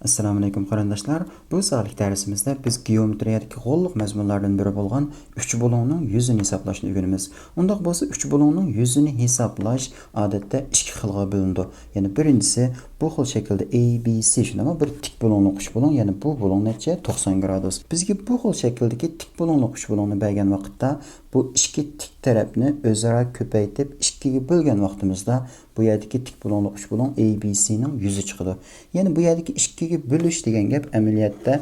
Assalomu alaykum qarindoshlar. Bu sonlik darsimizda biz geometriyadagi g'olliq mazmunlardan biri bo'lgan 3 bo'lingning yuzini hisoblashni o'rganamiz. Undaq bo'lsa 3 bo'lingning yuzini hisoblash odatda 2 xilga bo'linadi. Ya'ni birinchisi bu xil shaklda ABC shunday bir tik bo'lingli 3 bo'ling, ya'ni bu bo'ling necha 90 gradus. Bizga bu xil shakldagi tik bo'lingli 3 bo'lingni bergan vaqtda bu ikki tik tarafni o'zaro ko'paytirib 2 ga bo'lgan vaqtimizda bu yerdagi tik bo'lingli 3 bo'ling ABC ning yuzi chiqadi. Ya'ni bu yerdagi 2 ga bo'lish degan gap amaliyotda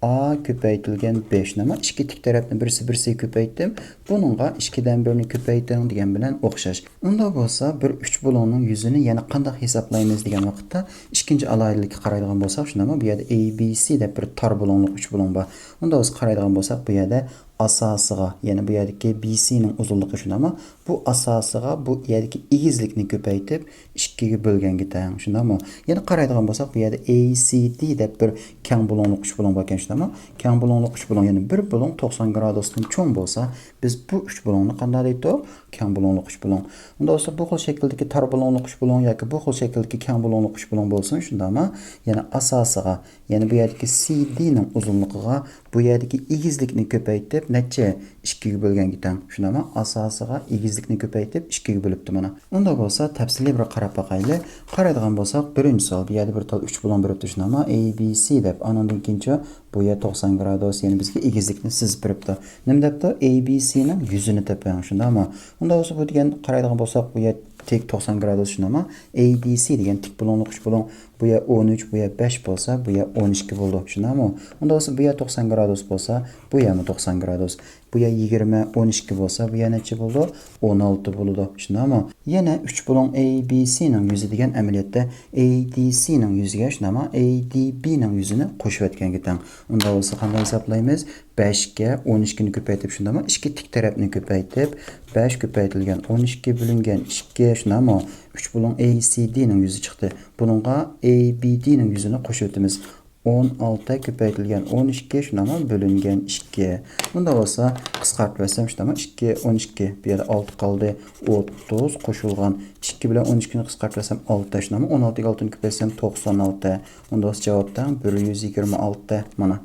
A ko'paytirilgan 5 nima 2 tik tarafni birisi ko'paytdim. Buningga 2 dan 1ni ko'paytiring degan bilan o'xshash. Unda bo'lsa bir 3 bo'lingning yuzini yana qanday hisoblaymiz degan vaqtda ikkinchi alohidlikka qaraydigan bo'lsak, shundami bu yerda ABC deb bir tor bo'lingli 3 bo'ling bor. Unda biz qaraydigan bo'lsak bu yerda asosiga, ya'ni bu yerdagi BC ning uzunligi shundami? Bu asosiga bu yerdagi egizlikni ko'paytib 2 ga bo'lganga teng, shundami? Yana qaraydigan bo'lsak bu yerda ACD deb bir keng bo'lingli 3 bo'ling bor ekan, shundami? Keng bo'lingli 3 bo'ling, ya'ni bir bo'ling 90 gradusdan cho'ng bo'lsa, biz bu 3 bo'lingni qanday deydik? Keng bo'lingli 3 bo'ling. Unda bo'lsa bu xil shakldagi tor bo'lingli 3 bo'ling yoki bu xil shakldagi keng bo'lingli 3 bo'ling bo'lsin, shundami? Yana asosiga, ya'ni bu yerdagi CD ning uzunligiga bu yerdagi egizlikni ko'paytib necha 2 ga bo'lganga teng, shundami? Asosiga egizlikni ko'paytib 2 ga bo'libdi mana. Unda bo'lsa tafsiliy bir qarab boqaylik. Qaraydigan bo'lsak, birinchi savol bu yerda bir tal 3 bo'ling beribdi, shundami? ABC deb, anandan keyinchi bu yer 90 gradus, ya'ni bizga egizlikni sizib beribdi. Nima debdi? ABC ning yuzini toping, shundami? Unda bo'lsa bu degan qaraydigan bo'lsak, bu yer tek 90 gradus shundami? ABC degan tik bo'lingli 3 bo'ling, bu yer 13, bu yer 5 bo'lsa, bu yer 12 bo'ldi, shundami? Unda bo'lsa bu yer 90 gradus bo'lsa, bu yer 90 gradus. Bu yer 20, 12 bo'lsa, bu yer necha bo'ldi? 16 bo'ldi, shundami? Yana 3 bo'ling ABC ning yuzi degan amaliyotda ADC ning yuziga shundami? ADB ning yuzini qo'shib o'tganga teng. Unda bo'lsa qanday hisoblaymiz? 5 ga 12 ni ko'paytib shundami? 2 tik tarafni ko'paytib 5 ko'paytirilgan 12 bo'lingan 2 shundami? 3 bo'ling ACD ning yuzi chiqdi. Buningga ABD ning yuzini qo'shib o'tamiz. 16 ko'paytirilgan 12 shunami? Bo'lingan 2. Bunda bo'lsa qisqartmasam shunami? 2 12 bu yerda 6 qoldi. 30 qo'shilgan 2 bilan 12 ni qisqartmasam 6 shunami? 16 ga 6 ni ko'paysam 96. Unda o'z javobdan 126 mana.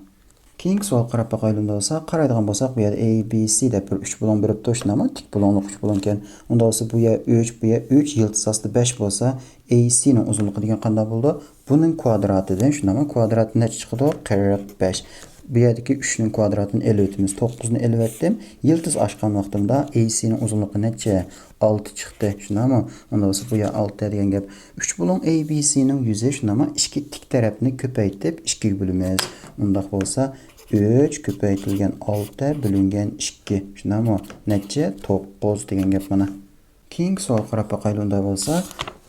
Keyingi savol qarab boqaylik bo'lsa, qaraydigan bo'lsak, bu yerda ABC deb bir 3 bo'ling beribdi, shundami? Tik bo'lingli 3 bo'ling ekan. Unda bo'lsa bu yer 3, bu yer 3, yildiz osti 5 bo'lsa, AC ning uzunligi degan qanday bo'ldi? Buning kvadratidan, shundami? Kvadrat necha chiqdi? 45. Bu yerdagi 3 ning kvadratini elib o'tamiz. 9 ni elib o'tdim. Yildiz ochgan vaqtimda AC ning uzunligi necha? 6 chiqdi, shundami? Unda bo'lsa bu yer 6 degan gap. 3 bo'ling ABC ning yuzi shundami? 2 tik tarafni ko'paytib 2 ga bo'lamiz. Undaq bo'lsa 3 ko'paytirilgan 6 bo'lingan 2. Shundami? Necha? 9 degan gap mana. Keyingi savol qarab boqaylik unda bo'lsa,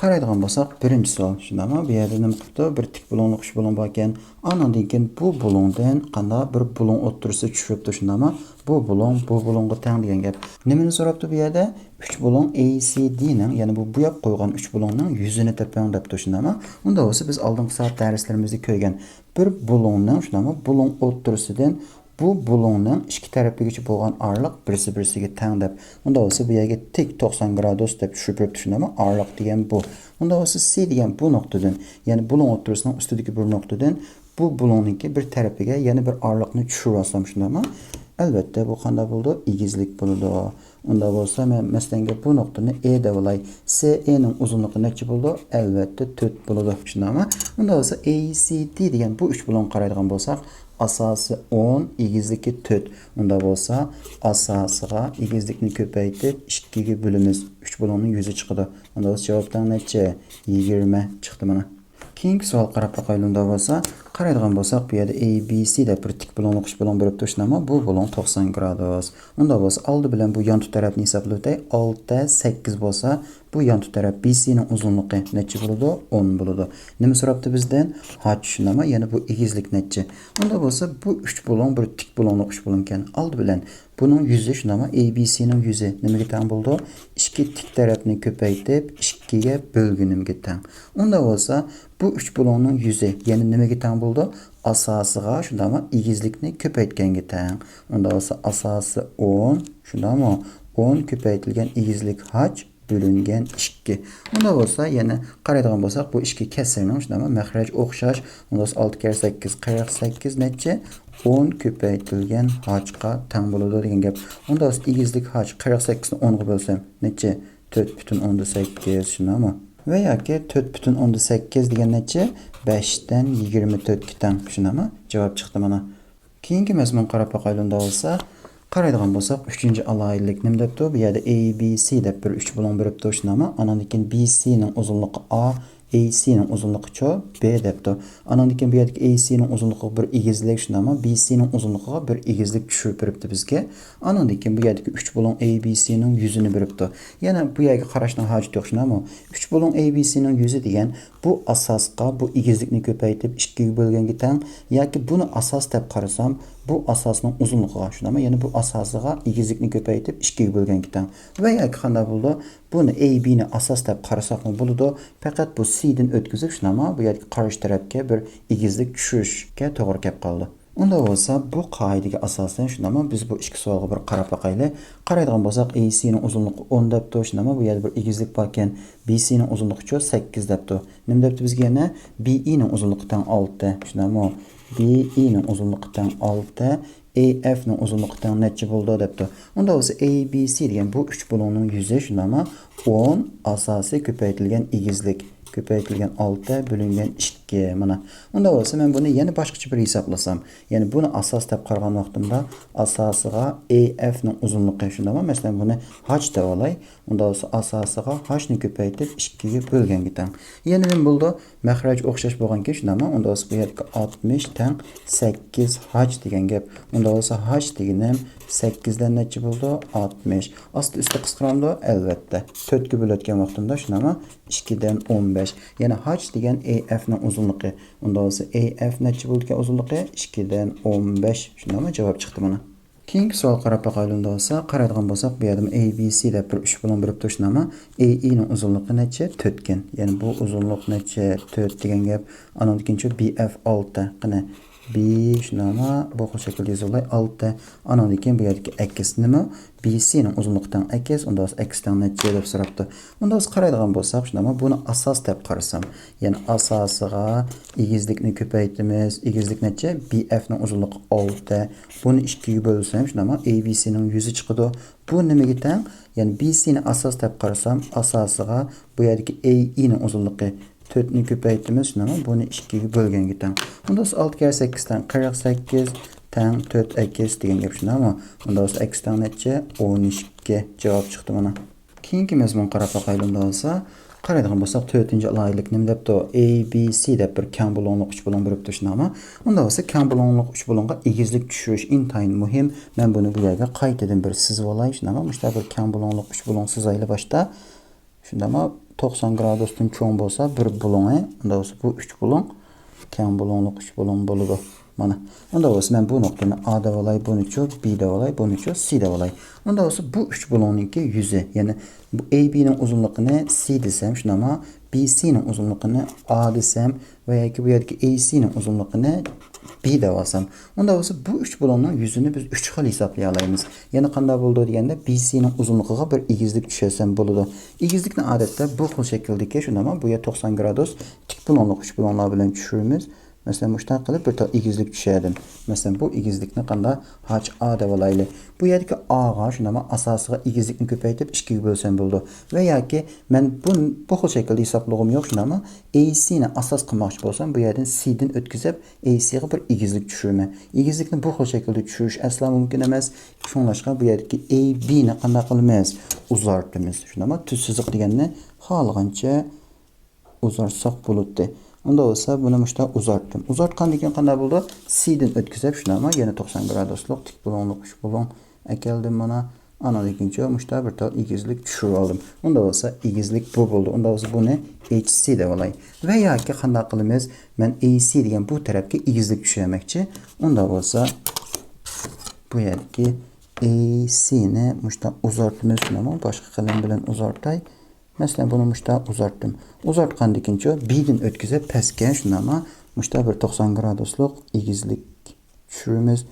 qaraydigan bo'lsak, birinchi savol shundami? Bu yerda nima qilibdi? Bir tik bo'lingli 3 bo'ling bor ekan. Anandan keyin bu bo'lingdan qanday bir bo'ling o'ttirsa tushibdi, shundami? Bu bo'lingga teng degan gap. Nimani so'rabdi bu yerda? 3 bo'ling ACD ning, ya'ni bu yoq qo'ygan 3 bo'lingning yuzini toping debdi, shundami? Unda bo'lsa biz oldingi soat darslarimizda ko'rgan bir bo'lingning, shundami? Bo'ling o'ttirisidan bu bo'lingning ikki tarafigacha bo'lgan orliq birisiga teng deb. Unda bo'lsa bu yerga tik 90 gradus deb tushib turibdi, shundami? Orliq degan bu. Unda bo'lsa C degan bu nuqtadan, ya'ni bo'ling o'ttirisining ustidagi bir nuqtadan bu bo'lingninki bir tarafiga yana bir orliqni tushirib olsam, shundami? Albatta bu qanday bo'ldi? Egizlik bo'ldi. Unda bo'lsa men masalanga bu nuqtani E deb olay. CE ning uzunligi necha bo'ldi? Albatta 4 bo'ldi, shundami? Unda bo'lsa ACD degan bu 3 bo'ling qaraydigan bo'lsak, asosi 10, egizligi 4. Unda bo'lsa asosiga egizlikni ko'paytib 2 ga bo'lamiz. 3 bo'lingning yuzi chiqdi. Unda o'z javobdan necha? 20 chiqdi mana. Keyingi savol qarab boqaylik unda bo'lsa, qaraydigan bo'lsak, bu yerda ABC deb bir tik bo'lingli 3 bo'ling beribdi, shundami? Bu bo'ling 90 gradus. Unda bo'lsa, oldi bilan bu yon tarafni hisoblab o'tay. 6, 8 bo'lsa, bu yon taraf BC ning uzunligi necha bo'ladi? 10 bo'ladi. Nima so'rabdi bizdan? H shundami? Ya'ni bu egizlik necha? Unda bo'lsa, bu 3 bo'ling bir tik bo'lingli 3 bo'ling ekan. Oldi bilan buning yuzi shundami? ABC ning yuzi nimaga teng bo'ldi? 2 tik tarafni ko'paytib 2 ga bo'lgunimga teng. Unda bo'lsa, bu 3 bo'lingning yuzi, ya'ni nimaga teng bo'ldi? Asosiga shundami? Egizlikni ko'paytganga teng. Unda bo'lsa asosi 10, shundami? 10 ko'paytirilgan egizlik H bölüngen 2. Onda olsa yani qaraydigan bolsaq bu 2 kəsrinin şunama məxrəc oxşaş. Onda 6 kere 8 48 neçə 10 köpəytilgan hacqa teng boladı degan gap. Onda igizlik hac 48 ni 10 ga bölsəm neçə 4,8 şunama. Və ya ki 4,8 degan neçə 5-dən 24 teng şunama cavab çıxdı mana. Keyingi məzmun qarab baxaylı olsa qaraydigan bolsaq 3-cü alaylık nim depdi? Bu yerdə ABC dep bir 3 bulun biribdi şunama. Anandikin BC-nin uzunluğu A, AC-nin uzunluğu ço B depdi. Anandikin bu yerdəki AC-nin uzunluğu bir igizlik şunama. BC-nin uzunluğu bir igizlik düşürüp biribdi bizge. Anandikin bu yerdəki 3 bulun ABC-nin yüzünü biribdi. Yəni bu yerdə qaraşdan hacı yox şunama. 3 bulun ABC-nin yüzü degan bu asasqa bu igizlikni köpəytib 2-yə bölgənə teng. Yoki bunu asas dep qarasam bu asasının uzunluğuna şunama. Yani bu asasıga igizlikni köpəytib 2-yə bölgənə teng. Və ya ki qanda buldu bunu AB-ni asas dep qarasaq mı buludu? Faqat bu C-dən ötküzüb şunama bu yerdəki qarşı tərəfə bir igizlik düşüşkə toğru kep qaldı. Onda olsa bu qaidəyə asasən şunama biz bu iki sualga bir qarab baxaylı. Qaraydigan bolsaq AC-nin uzunluğu 10 depdi şunama bu yerdə bir igizlik barkən BC-nin uzunluğu 8 depdi. Nim depdi bizga yana BE-nin uzunluğu teng 6 şunama. BE-nin uzunluğu teng 6 AF-nin uzunluğu teng neçə buldu depdi. Onda olsa ABC degan bu 3 bulunun yüzü şunama 10 asası köpəytilgan igizlik. Köpəytilgan 6 bölüngen 2 mana. Onda olsa mən bunu yeni başqaça bir hesablasam. Yəni bunu asas dep qarğan vaxtımda asasıga AF-nin uzunluğu şundama. Məsələn bunu h dep olay. Onda olsa asasıga h-ni köpəytib 2-yə bölgən gitən. Yəni nim buldu? Məxrəc oxşaş bolğan ki şundama. Onda olsa bu yerdə 60 teng 8 h degan gap. Onda olsa h deganim 8-dən neçə buldu? 60. Aslı üstə qısqıramdı? Əlbəttə. 4-gə bölətgən vaxtımda şunama 2-dən 15. Yəni h degan AF-nin uzunluğu. Onda olsa AF neçə buldu ki uzunluğu? 2-dən 15. Şunama cavab çıxdı bana. Keyingi sual qarab baxaylı olsa, qaraydigan bolsaq bu yerdə ABC dep bir 3 bulun biribdi şunama. AE-nin uzunluğu neçə? 4 ken. Yəni bu uzunluq neçə? 4 degan gap. Anandikinçə BF 6. Qana B şunama bu xil şəkildə yazılay 6. Anandikin bu yerdəki əks nima? BC-nin uzunluqdan əks, onda əksdən neçə dep sorabdı. Onda biz qaraydigan bolsaq şunama bunu asas dep qarasam. Yəni asasıga igizlikni köpəytimiz. İgizlik neçə? BF-nin uzunluğu 6. Bunu 2-yə bölsəm şunama ABC-nin yüzü çıxıdı. Bu niməyə teng? Yəni BC-ni asas dep qarasam asasıga bu yerdəki AE-nin uzunluğu 4-ni köpəytimiz şunama bunu 2-yə bölgən gitən. Onda 6 kere 8-dən 48 teng 4 əks degan gap şunama. Onda əksdən neçə? 12 cavab çıxdı mana. Keyingi məzmun qarab baxaylı olsa qaraydigan bolsaq 4-cü alaylık nim depdi? ABC dep bir kəm bulunluq 3 bulun biribdi şunama. Onda olsa kəm bulunluq 3 bulunğa igizlik düşürüş intayın mühim. Mən bunu bu yerdə qaytadan bir sizib olay şunama. Müştə bir kəm bulunluq 3 bulun sizaylı başda. Şundama 90 gradusdan çoğun bolsa bir bulun. Onda olsa bu 3 bulun kəm bulunluq 3 bulun buludu. Mana. Onda olsa mən bu noktanı A da olay, bunu ço, B de olay, bunu ço, C de olay. Onda olsa bu 3 bulununki yüzü. Yani bu AB-nin uzunluğunu C desem şunama BC-nin uzunluğunu A desem veya ki bu yerdeki AC-nin uzunluğunu B de alsam. Onda olsa bu 3 bulunun yüzünü biz 3 xil hesaplayalayımız. Yəni qanda buldu deyəndə BC-nin uzunluğuna bir igizlik düşərsəm buludu. İgizlikni adətdə bu xil şəkildəki şunama bu yer 90 gradus tik bulunluq 3 bulunlar bilən düşürümüz. Məsələn, müştaq qılıb bir igizlik düşərdim. Məsələn, bu igizlikni qanda h A da olaylı. Bu yerdəki A-ğa şunama asasıga igizlikni köpəytib 2-yə bölsəm buldu. Və ya ki mən bu xil şəkildə hesablığım yox şunama AC-ni asas qılmaq bolsam bu yerdən C-dən ötküzüb AC-yə bir igizlik düşürmə. İgizlikni bu xil şəkildə düşürüş əsla mümkün emas. Şunlaşqa bu yerdəki AB-ni qanda qılmaz uzartdımız. Şunama tüz sızıq deyəndə xalığınca uzarsaq buluddu. Onda olsa bunu müştə uzartdım. Uzartqan degan qanda buldu? C-dən ötküzüb şunama yeni 90 gradusluq tik bulunluq 3 bulun əkeldim bana. Ana degince müştə bir tal igizlik düşürü aldım. Onda olsa igizlik bu buldu. Onda olsa bu ne? HC de olay. Və ya ki qanda qılımız mən AC degan bu tərəfə igizlik düşürməkçi. Onda olsa bu yerki AC-ni müştə uzartdımız şunama başqa qələm bilən uzartay. Məsələn bunu müştə uzartdım. Uzartqan degince B-dən ötküzüb pəskə şunama müştə bir 90 gradusluq igizlik düşürümüz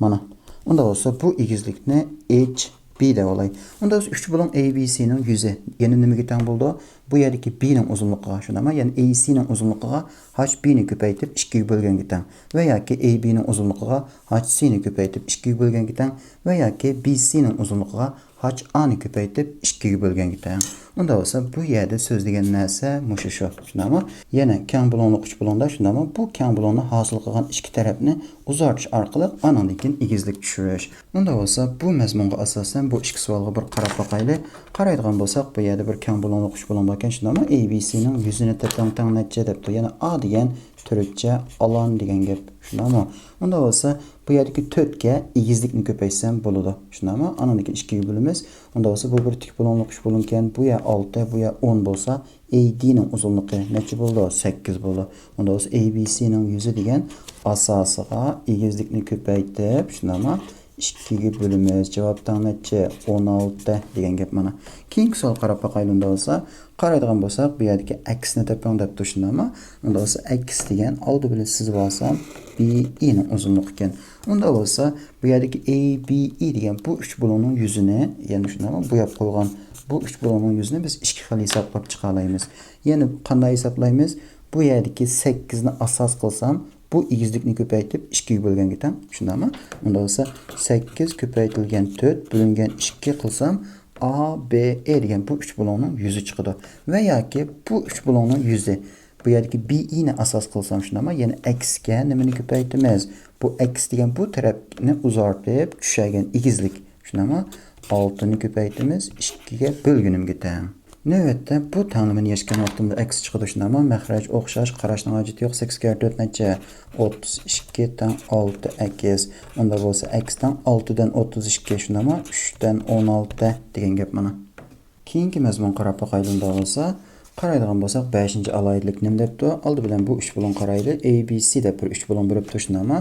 mana. Onda olsa bu igizlikni H B de olay. Onda 3 bulun ABC'nin yüzü. Yani nimaga teng bo'ldi? Bu yerdagi B'ning uzunligiga, shundaymi? Ya'ni AC'ning uzunligiga HB'ni ko'paytirib 2 ga bo'lganga teng. Va yoki AB'ning uzunligiga HC'ni ko'paytirib 2 ga bo'lganga teng. Va yoki BC'ning uzunligiga HA'ni ko'paytirib 2 ga bo'lganga teng. Unda bo'lsa bu yerda so'zlagan narsa mushu shu. Shundaymi? Yana keng bo'lonli 3 bo'londa shundaymi? Bu keng bo'lonni hosil qilgan ikki tarafni uzartish orqali anandan keyin egizlik tushirish. Unda bo'lsa bu mazmunga asosan bu ikki savolga bir qarab boqaylik. Qaraydigan bo'lsak, bu yerda bir keng bo'lonli 3 bo'lon ekan, shundaymi? ABC'ning yuzini teng necha debdi. Yana A degan turtcha alan degan gap. Shundaymi? Unda bo'lsa bu yerdagi 4 ga egizlikni ko'paysam bo'ladi. Shundaymi? Anandan keyin 2 ga bo'lamiz. Unda bo'lsa bu bir tik bo'lonli 3 bo'lon ekan. Bu ya 6, bu ya 10 bo'lsa, AD'ning uzunligi necha bo'ldi? 8 bo'ldi. Unda bo'lsa ABC'ning yuzi degan asosiga egizlikni ko'paytirib, shundaymi? 2 ga bo'lamiz. Javobdan necha? 16 degan gap mana. Keyingi savol qarab boqaylik bo'lsa, qaraydigan bo'lsak, bu yerdagi aksni toping deb tushunami? Unda bo'lsa aks degan oldi bilan sizib olsam BE ning uzunligi ekan. Unda bo'lsa bu yerdagi ABE degan bu 3 bo'lonning yuzini, ya'ni shundaymi? Bu yap qo'ygan bu 3 bo'lonning yuzini biz ikki xil hisoblab chiqa olamiz. Ya'ni qanday hisoblaymiz? Bu yerdagi 8 ni asos qilsam, bu egizlikni ko'paytirib 2 ga bo'lganga teng. Shundaymi? Unda bo'lsa 8 ko'paytirilgan 4 bo'lingan 2 qilsam A, B, E degan bu 3 bo'lonning yuzi chiqadi. Va yoki bu 3 bo'lonning yuzi bu yerdagi BE ni asos qilsam shundaymi? Ya'ni x ga nimani ko'paytiramiz? Bu x degan bu tarafni uzartib tushagan egizlik. Shundaymi? 6 ni ko'paytiramiz 2 ga bo'lgunimga teng. Navbatda bu tanglimani yechgan vaqtimda x chiqadi shundaymi? Maxraj o'xshash, qarashning hojati yo'q. 8 ga 4 necha? 32 dan 6 x. Unda bo'lsa x dan 6 dan 32 shundaymi? 3 dan 16 degan gap mana. Keyingi mazmun qarab boqaylik bo'lsa, qaraydigan bo'lsak 5-alohidlik nima debdi? Oldi bilan bu 3 bo'lon qaraydi. ABC deb bir 3 bo'lon berib turishunami?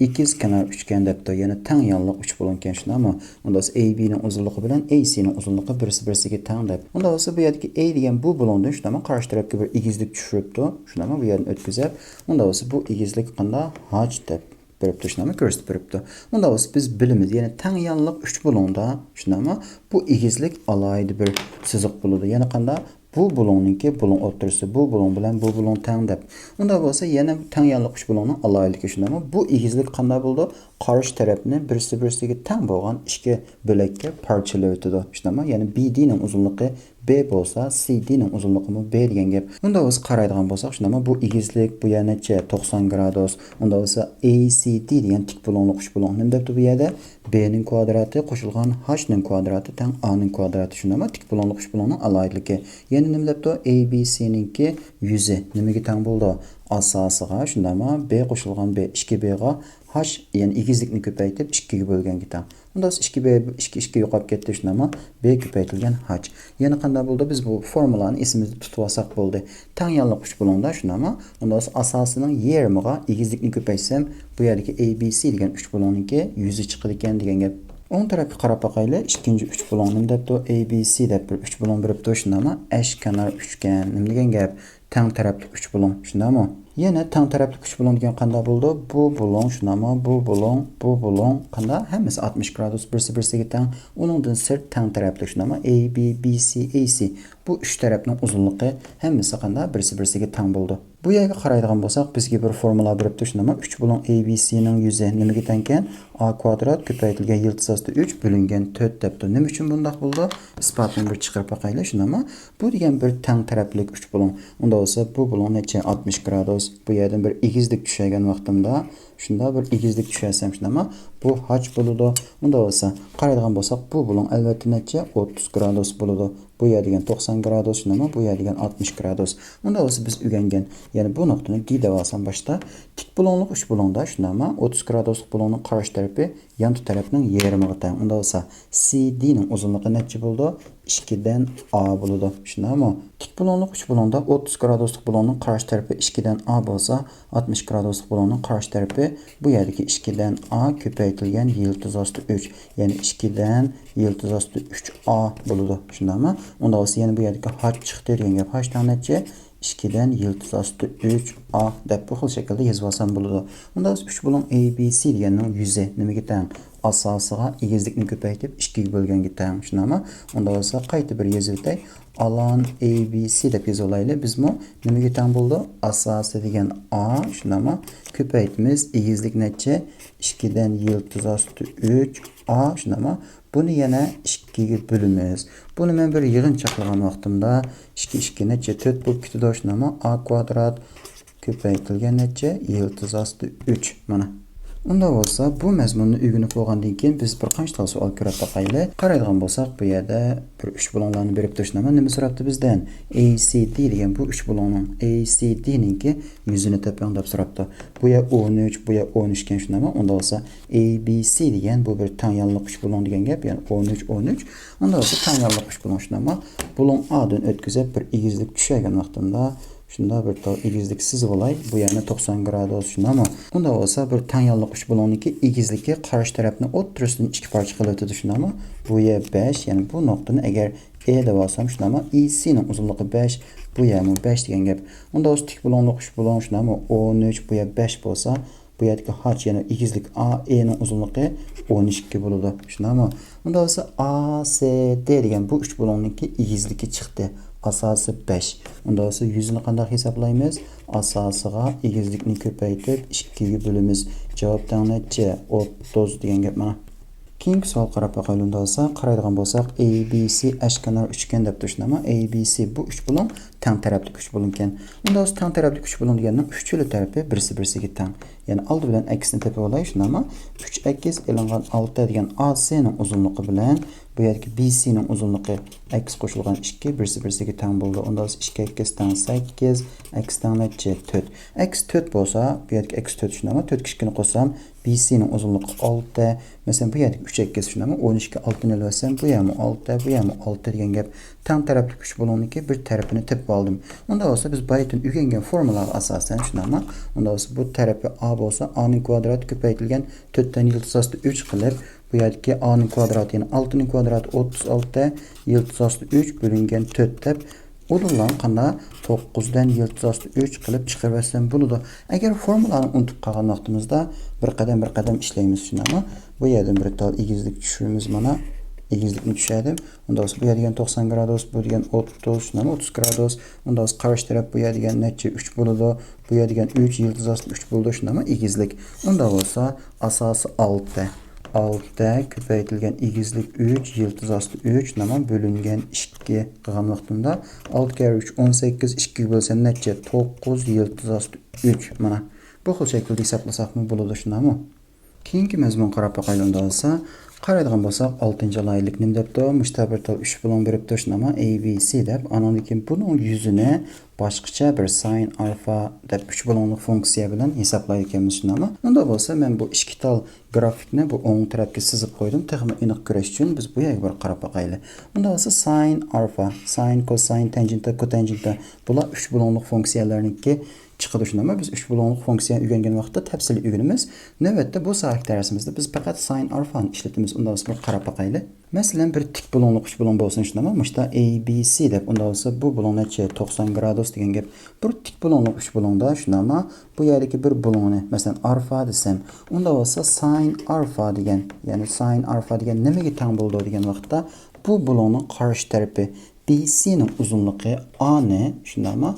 Ikizkenar uchgan debdi. Ya'ni teng yonliq 3 bo'lon ekan shunami? Unda AB ning uzunligi bilan AC ning uzunligi birisi-birisiga teng deb. Unda bo'lsa bu yerdagi A degan bu bo'londan shunami? Qarshi tarafga bir egizlik tushiribdi. Shunami? Bu yerni o'tkazib, unda bo'lsa bu egizlik qanday? H deb berib turishunami? Ko'rsatib beribdi. Unda bo'lsa biz bilamiz, ya'ni teng yonliq 3 bo'londa shunami? Bu egizlik alohida bir siziq bo'ladi. Ya'ni qanday? Bu bo'lonninki bo'lon o'rtasi, bu bo'lon bilan bu bo'lon teng deb. Unda bo'lsa yana teng yonliq 3 bo'lonning alohidligi shundaymi? Bu egizlik qanday bo'ldi? Qarshi tarafni birisi-birisiga teng bo'lgan ikki bo'lakka parchalab o'tadi. Shundaymi? Ya'ni BD ning uzunligi B bo'lsa, CD ning uzunligi B degan gap. Unda o'zi qaraydigan bo'lsak, shundaymi? Bu egizlik, bu yana necha? 90 gradus. Unda bo'lsa ACD degan tik bo'lonli 3 bo'lon. Nima debdi bu yerda? B ning kvadrati qo'shilgan H ning kvadrati teng A ning kvadrati. Shundaymi? Tik bo'lonli 3 bo'lonning alohidligi. Yana nima debdi? ABC ningki yuzi nimaga teng bo'ldi? Asosiga shundaymi? B qo'shilgan B 2B ga H, ya'ni egizlikni ko'paytirib 2 ga bo'lganga teng. Unda 2B 2 yo'qolib ketdi shundaymi? B ko'paytirilgan H. Yana qanday bo'ldi? Biz bu formulani esimizda tutib olsak bo'ldi. Teng yonliq 3 bo'londa shundaymi? Unda asosining yarmiga egizlikni ko'paysam, bu yerdagi ABC degan 3 bo'lonniki yuzi chiqadi ekan degan gap. O'ng tarafga qarab boqaylik. Ikkinchi 3 bo'lonning debdi ABC deb bir 3 bo'lon beribdi shundaymi? Eşkenar uchgan. Nima degan gap? Teng tarafli 3 bo'lon shundaymi? Yana teng tarafli 3 bo'lon degan qanday bo'ldi? Bu bo'lon shundaymi? Bu bo'lon qanday? Hammasi 60 gradus birisi-birisiga teng. Uningdan sirt teng tarafli shundaymi? AB, BC, AC. Bu 3 tarafning uzunligi hammasi qanday? Birisi-birisiga teng bo'ldi. Bu yerga qaraydigan bo'lsak, bizga bir formula beribdi shundaymi? 3 bo'lon ABC ning yuzi nimaga teng ekan? A kvadrat ko'paytirilgan yildiz osti 3 bo'lingan 4 debdi. Nima uchun bunday bo'ldi? Isbotini bir chiqarib boqaylik shundaymi? Bu degan bir teng tarafli 3 bo'lon. Unda bo'lsa bu bo'lon necha? 60 gradus. Bu yerdan bir egizlik tushagan vaqtimda shunda bir egizlik tushasam shundaymi? Bu H bo'ladi. Unda bo'lsa qaraydigan bo'lsak, bu bo'lon albatta necha? 30 gradus bo'ladi. Bu yer degan 90 gradus shundaymi? Bu yer degan 60 gradus. Unda bo'lsa biz o'rgangan, ya'ni bu nuqtani D deb olsam boshda tik bo'lonliq 3 bo'londa shundaymi? 30 graduslik bo'lonning qarshi tarafi yan tarafning yarmiga teng. Unda bo'lsa CD ning uzunligi necha bo'ldi? 2 dan A bo'ladi. Shundaymi? Tik bo'lonliq 3 bo'londa 30 graduslik bo'lonning qarshi tarafi 2 dan A bo'lsa, 60 graduslik bo'lonning qarshi tarafi bu yerdagi 2 dan A ko'paytirilgan yildiz osti 3. Ya'ni 2 dan yildiz osti 3A bo'ladi. Shundaymi? Unda bo'lsa yana bu yerdagi H chiqdi degan gap. H dan necha? 2 dan yildiz osti 3A deb bu xil shaklda yozib olsam bo'ladi. Unda 3 bo'lon ABC deganning yuzi nimaga teng? asosiga egizlikni ko'paytirib 2 ga bo'lganga teng. Shunami? Unda bo'lsa qayta bir yozib o'tay. Alan ABC deb yozib olaylik. Bizmi nimaga teng bo'ldi? Asosi degan A, shunami? Ko'paytimiz egizlik necha? 2 dan yiltiz osti 3 A, shunami? Buni yana 2 ga bo'lamiz. Buni men bir yig'inchoqlagan vaqtimda 2 2 necha 4 bo'lib ketdi, shunami? A kvadrat ko'paytirilgan necha? Yiltiz osti 3 mana. Unda bo'lsa, bu mazmunni o'rganib bo'lgandan keyin biz bir qancha savol ko'rib taqayli. Qaraydigan bo'lsak, bu yerda bir 3 bo'lonlarni berib turishnaman. Nima so'rabdi bizdan? ACD degan bu 3 bo'lonning ACD ninki yuzini toping deb so'rabdi. Bu yer 13, bu yer 13 ekan, shunami? Unda bo'lsa, ABC degan bu bir tangyanliq 3 bo'lon degan gap, ya'ni 13 13. Unda bo'lsa tangyanliq 3 bo'lon, shunami? Bo'lon A'dan o'tkazib bir egizlik tushagan vaqtimda shunda bir tal egizlik sizib olay. Bu yerni 90 gradus shunami? Unda bo'lsa bir tangyanliq 3 bo'lonniki egizligi qarshi tarafni o'ttirisidan 2 parcha qilib o'tadi, shunami? Bu yer 5, ya'ni bu nuqtani agar E deb olsam, shunami? EC ning uzunligi 5, bu yermi 5 degan gap. Unda bo'lsa tik bo'lonliq 3 bo'lon, shunami? 13, bu yer 5 bo'lsa, bu yerdagi h, ya'ni egizlik A, E ning uzunligi 12 bo'ladi, shunami? Unda bo'lsa ACD degan bu 3 bo'lonniki egizligi chiqdi. Asosi 5. Unda bo'lsa yuzini qanday hisoblaymiz? Asosiga egizlikni ko'paytirib 2 ga bo'lamiz. Javob necha? 30 degan gap mana. Keyingi savol qarab boqaylik. Unda bo'lsa, qaraydigan bo'lsak, ABC ashkenar uchgan deb tushunama. ABC bu 3 bo'lon teng tarafli 3 bo'lon ekan. Unda bo'lsa teng tarafli 3 bo'lon deganning 3 tarafi birisi-birisiga teng. Ya'ni oldi bilan aksini tepib olay, shunami? 3 akis elingan 6 degan AC ning uzunligi bilan bu yerdagi BC ning uzunligi x qo'shilgan 2 birisi-birisiga teng bo'ldi. Unda 2 akis teng 8, x teng necha? 4. X 4 bo'lsa, bu yerdagi x 4 shunami? 4 kichkini qo'shsam, BC ning uzunligi 6. Masalan, bu yerdagi 3 akis shunami? 12 ga 6 ni ilsam, bu ham 6, bu ham 6 degan gap. Teng tarafli 3 bo'lonniki bir tarafini tepib oldim. Unda bo'lsa biz baytin o'rgangan formulaga asosan shunami? Unda bo'lsa bu tarafi A bo'lsa, A ning kvadrati ko'paytirilgan 4 dan yiltiz osti 3 qilib, bu yerdagi A ning kvadrati, ya'ni 6 ning kvadrati 36, yiltiz osti 3 bo'lingan 4 deb o'rnidan qanday 9 dan yiltiz osti 3 qilib chiqarib olsam bo'ladi. Agar formulani unutib qolgan vaqtimizda bir qadam ishlaymiz, shunami? Bu yerdan bir tal egizlik tushiramiz mana. Egizlikni tushirdim. Unda bu yer degan 90 gradus, bu degan 30, shunami? 30 gradus. Unda qarshi taraf bu yer degan necha? 3 bo'ladi. Bu yer degan 3, yiltiz osti 3 bo'ldi, shunami? Egizlik. Unda bo'lsa asosi 6. 6 ko'paytirilgan egizlik 3, yiltiz osti 3, nima bo'lingan 2 qilgan vaqtimda 6 kare 3 18, 2 bo'lsa necha? 9 yiltiz osti 3 mana. Bu xil shaklda hisoblasakmi bo'ladi, shunami? Keyingi mazmun qarab boqaylik. Unda bo'lsa, qaraydigan bo'lsak 6-laylik nim debdi. Mushtabirdal 3 bilan berib turishnaman ABC deb. Andan keyin buning yuzini boshqacha bir sin alfa deb 3 bo'lonli funksiya bilan hisoblar ekanmiz, shunami? Unda bo'lsa, men bu ikki tal grafikni bu o'ng tarafga sizib qo'ydim. Texnik aniq ko'rish uchun biz bu yerga bir qarab boqaylik. Unda bo'lsa sin alfa, sin, cosine, tangenta, cotangenta bular 3 bo'lonli funksiyalarniki chiqadi, shunami? Biz 3 bo'lonli funksiyani o'rgangan vaqtda tafsiliy o'rganamiz. Navbatda bu soat darsimizda biz faqat sin alfani ishlatamiz. Unda biz bir qarab boqaylik. Masalan, bir tik bo'lonli 3 bo'lon bo'lsin, shunami? Mushta ABC deb. Unda bo'lsa bu bo'lon necha? 90 gradus degan gap. Bir tik bo'lonli 3 bo'londa, shunami? Bu yerdagi bir bo'lonni, masalan, alfa desam, unda bo'lsa sin alfa degan, ya'ni sin alfa degan nimaga teng bo'ldi degan vaqtda bu bo'lonning qarshi tarafi BC ning uzunligi A ni, shunami?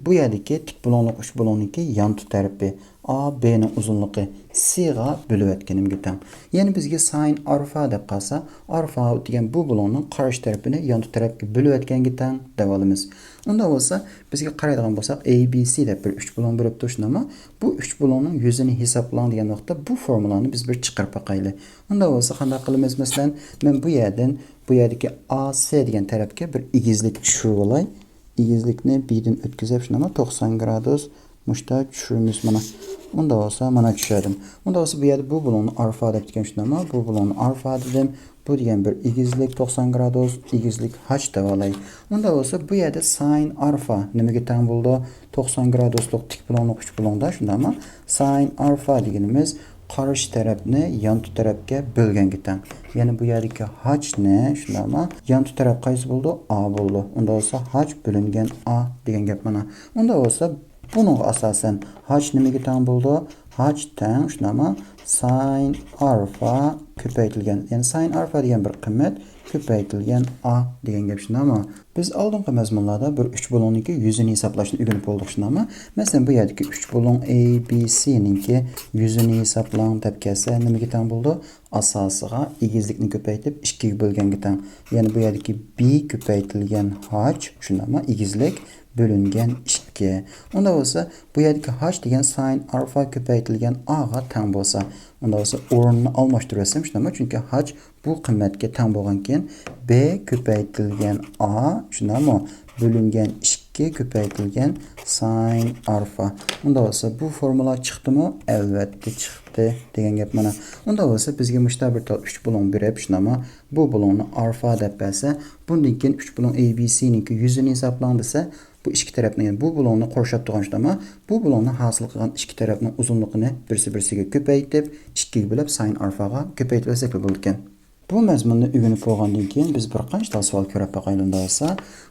Bu yerdagi tik bo'lonli 3 bo'lonniki yan tarafi A, B ning uzunligi C ga bo'lib o'tganimga teng. Ya'ni bizga sin alfa deb qolsa, alfa degan bu bo'lonning qarshi tarafini yan tarafga bo'lib o'tganga teng deb olamiz. Unda bo'lsa, bizga qaraydigan bo'lsak, ABC deb bir 3 bo'lon bo'lib turishmi? Bu 3 bo'lonning yuzini hisoblang degan vaqtda bu formulani biz bir chiqarib boqaylik. Unda bo'lsa, qanday qilamiz? Masalan, men bu yerdan bu yerdagi AC degan tarafga bir egizlik tushirib olay. Egizlikni B'dan o'tkazib, shunami? 90 gradus mushta tushiramiz mana. Unda bo'lsa, mana tushirdim. Unda bo'lsa, bu yerda bu bo'lonni alfa deb degan, shunami? Bu bo'lonni alfa dedim. Bu degan bir egizlik 90 gradus, egizlik h deb olay. Unda bo'lsa, bu yerda sin alfa nimaga teng bo'ldi? 90 graduslik tik bo'lonni 3 bo'londa, shundami? Sin alfa deganimiz qarshi tarafni yan tarafga bo'lganga teng. Ya'ni bu yerdagi h ni, shundami? Yan taraf qaysi bo'ldi? A bo'ldi. Unda bo'lsa h bo'lingan A degan gap mana. Unda bo'lsa, buning asosan h nimaga teng bo'ldi? H teng, shunami? sin alfa ko'paytirilgan, ya'ni sin alfa degan bir qiymat ko'paytirilgan a degan gap shundami? Biz oldingi mazmunlarda bir 3 bo'longniki yuzini hisoblashni o'rganib bo'ldik shundami? Masalan, bu yerdagi 3 bo'lon ABC ninki yuzini hisoblang deb kelsa, nimaga teng bo'ldi? Asosiga egizlikni ko'paytib 2 ga bo'lganga teng. Ya'ni bu yerdagi b ko'paytirilgan h shundami? Egizlik bölüngen 2. Onda olsa bu yerdeki h degan sin alfa ko'paytirilgan a ga teng bo'lsa, onda olsa o'rnini almashtirasam shundami? Chunki h bu qiymatga teng bo'lgan keyin b ko'paytirilgan a shundami? Bölüngen 2 ko'paytirilgan sin alfa. Onda olsa bu formula chiqdimi? Albatta chiqdi degan gap mana. Onda olsa bizga mushta bir tal 3 bo'lon berib shundami? Bu bo'lonni alfa deb bersa, bundan keyin 3 bo'lon ABC ninki yuzini hisoblang desa, bu ikki tarafni, yani bu bo'lonni qurshab turgan shundami? Bu bo'lonni hosil qilgan ikki tarafning uzunligini birsi-birsiga ko'paytib, 2 ga bo'lib sin alfaga ko'paytirsak bo'ladi ekan. Bu mazmunni o'rganib bo'lgandan keyin biz bir qancha savol ko'rib boqaylik bo'lsa,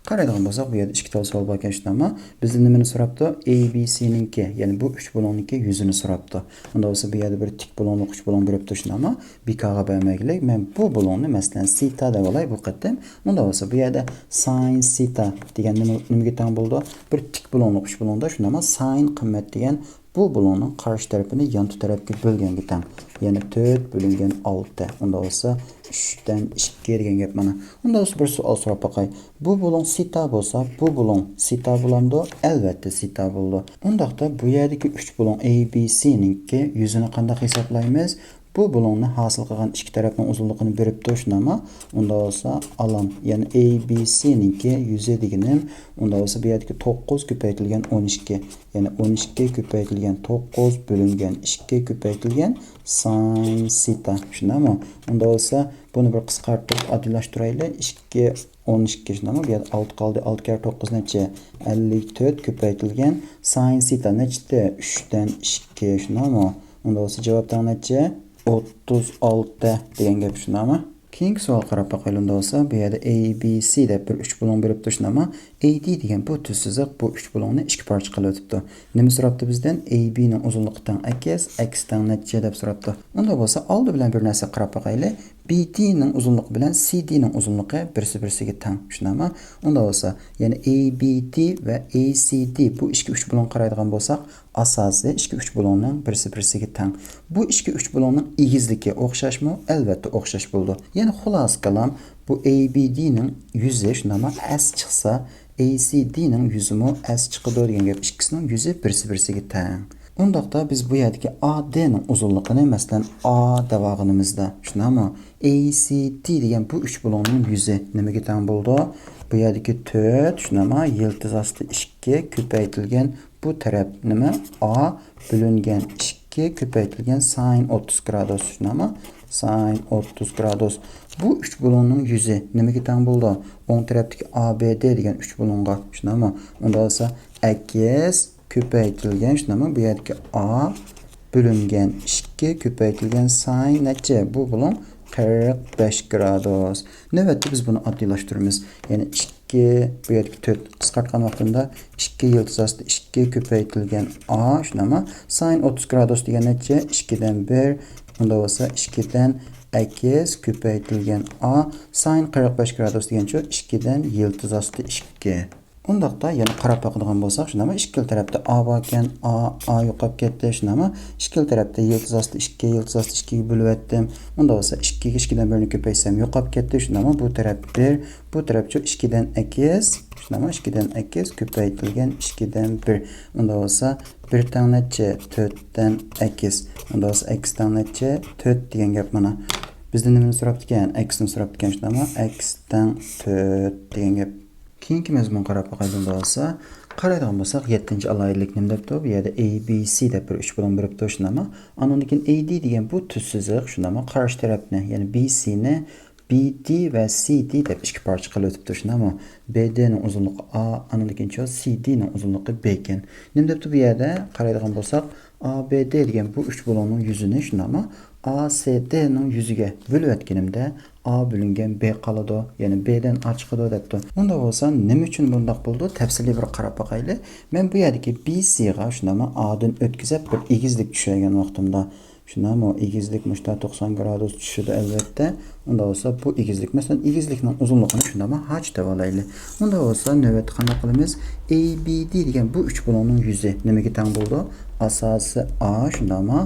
qaraydigan bo'lsak, bu yerda 2 ta savol bor ekan shundami? Bizdan nimani so'rabdi? ABC ninki, ya'ni bu 3 bo'lonniki yuzini so'rabdi. Unda bo'lsa bu yerda bir tik bo'lonli 3 bo'lon beribdi shundami? Bikaga bermaylik. Men bu bo'lonni masalan sita deb olay bu qattam. Unda bo'lsa bu yerda sin sita degan nimaga teng bo'ldi? Bir tik bo'lonli 3 bo'londa shundami? Sin qimmat degan bu bo'lonning qarshi tarafini yan tarafga bo'lganga teng. Ya'ni 4 bo'lingan 6. Unda bo'lsa 3 dan 2 degan gap mana. Unda bo'lsa bir savol so'rab boqay. Bu bo'lon sita bo'lsa, bu bo'lon sita bo'lamdi? Albatta sita bo'ldi. Undaqda bu yerdagi 3 bo'lon ABC ninki yuzini qanday hisoblaymiz? Bu bo'lonni hosil qilgan ikki tarafning uzunligini berib turishmi? Unda bo'lsa alam, ya'ni ABC ninki yuzi deganim, unda bo'lsa bu yerdagi 9 ko'paytirilgan 12, ya'ni 12 ko'paytirilgan 9 bo'lingan 2 ko'paytirilgan sin sita, shundami? Unda bo'lsa buni bir qisqartirib oddiylashtiraylik. 2 12 shundami? Bu yerda 6 qoldi. 6 kar 9 necha? 54 ko'paytirilgan sin sita nechta? 3 dan 2 shundami? Unda bo'lsa javobdan necha? 36 degan gap shundami? Keyingi savol qarab boqaylik bo'lsa, bu yerda ABC deb bir 3 bo'lon berib turishmi? AD degan bu tuz siziq bu 3 bo'lonni 2 parcha qilib o'tibdi. Nima so'rabdi bizdan? AB ning uzunligi teng x teng necha deb so'rabdi. Unda bo'lsa oldi bilan bir narsa qarab boqaylik. BD ning uzunligi bilan CD ning uzunligi birsi-birsiga teng, shundami? Unda bo'lsa, ya'ni ABD va ACD bu 2-3 bo'lon qaraydigan bo'lsak, asosi 2-3 bo'lonning birsi-birsiga teng. Bu 2-3 bo'lonning egizligi o'xshashmi? Albatta o'xshash bo'ldi. Ya'ni xulos qalam bu ABD ning yuzi shundami? S chiqsa, ACD ning yuzimi S chiqadi degan gap. Ikkisining yuzi birsi-birsiga teng. Undaqda biz bu yerdagi AD ning uzunligini masalan A deb olganimizda, shundami? ACD degan bu 3 bo'lonning yuzi nimaga teng bo'ldi? Bu yerdagi 4, shundami? Yildiz osti 2 ko'paytirilgan bu taraf nima? A bo'lingan 2 ko'paytirilgan sin 30 gradus, shundami? Sin 30 gradus. Bu 3 bo'lonning yuzi nimaga teng bo'ldi? O'ng tarafdagi ABD degan 3 bo'longa, shundami? Unda bo'lsa x ko'paytirilgan shundami? Bu yerdagi A bo'lingan 2 ko'paytirilgan sin necha? Bu bo'lon 45 gradus. Navbatda biz buni oddiylashtiramiz. Ya'ni 2 bu yerdagi 4 qisqartgan vaqtida 2 yildiz osti 2 ko'paytirilgan A shundami? Sin 30 gradus degan necha? 2 dan 1. Unda bo'lsa 2 dan x ko'paytirilgan A sin 45 gradus degancha 2 dan yildiz osti 2. Undaqda yana qarab boqadigan bo'lsak, shundami? Ikkala tarafda A bor ekan, A yo'qolib ketdi, shundami? Ikkala tarafda yildiz osti 2 ga bo'lib o'tdim. Unda bo'lsa 2 ga 2 dan 1 ni ko'paysam yo'qolib ketdi, shundami? Bu taraf 1, bu tarafcha 2 dan x, shundami? 2 dan x ko'paytirilgan 2 dan 1. Unda bo'lsa 1 tang necha? 4 dan x. Unda bo'lsa x tang necha? 4 degan gap mana. Bizdan nimani so'rabdi ekan? X ni so'rabdi ekan, shundami? X tang 4 degan gap. Keyingi mazmun qarab boqaylik bo'lsa, qaraydigan bo'lsak 7-alohidlik nima debdi? Bu yerda ABC deb bir 3 bo'lon berib turishmi? Undan keyin AD degan bu tuz siziq, shundami? Qarshi tarafni, ya'ni BC ni BD va CD deb 2 parcha qilib o'tib turishmi? BD ning uzunligi A, undan keyin CD ning uzunligi B ekan. Nima debdi bu yerda? Qaraydigan bo'lsak, ABD degan bu 3 bo'lonning yuzini shundami? ACD ning yuziga bo'lib o'tganimda A bo'lingan B qoladi, ya'ni B dan A chiqadi debdi. Unda bo'lsa, nima uchun bunday bo'ldi? Tafsiliy bir qarab boqaylik. Men bu yerdagi BC ga shundami A dan o'tkazib bir egizlik tushirgan vaqtimda Şunamo egizlik muşta 90 gradus tushidi albatta. Unda bo'lsa bu egizlik. Masalan, egizlikning uzunligini shundami h deb olaylik. Unda bo'lsa navbat qanday qilamiz? ABD degan bu 3 bo'lakning yuzi nimaga teng bo'ldi? Asosi A shundami?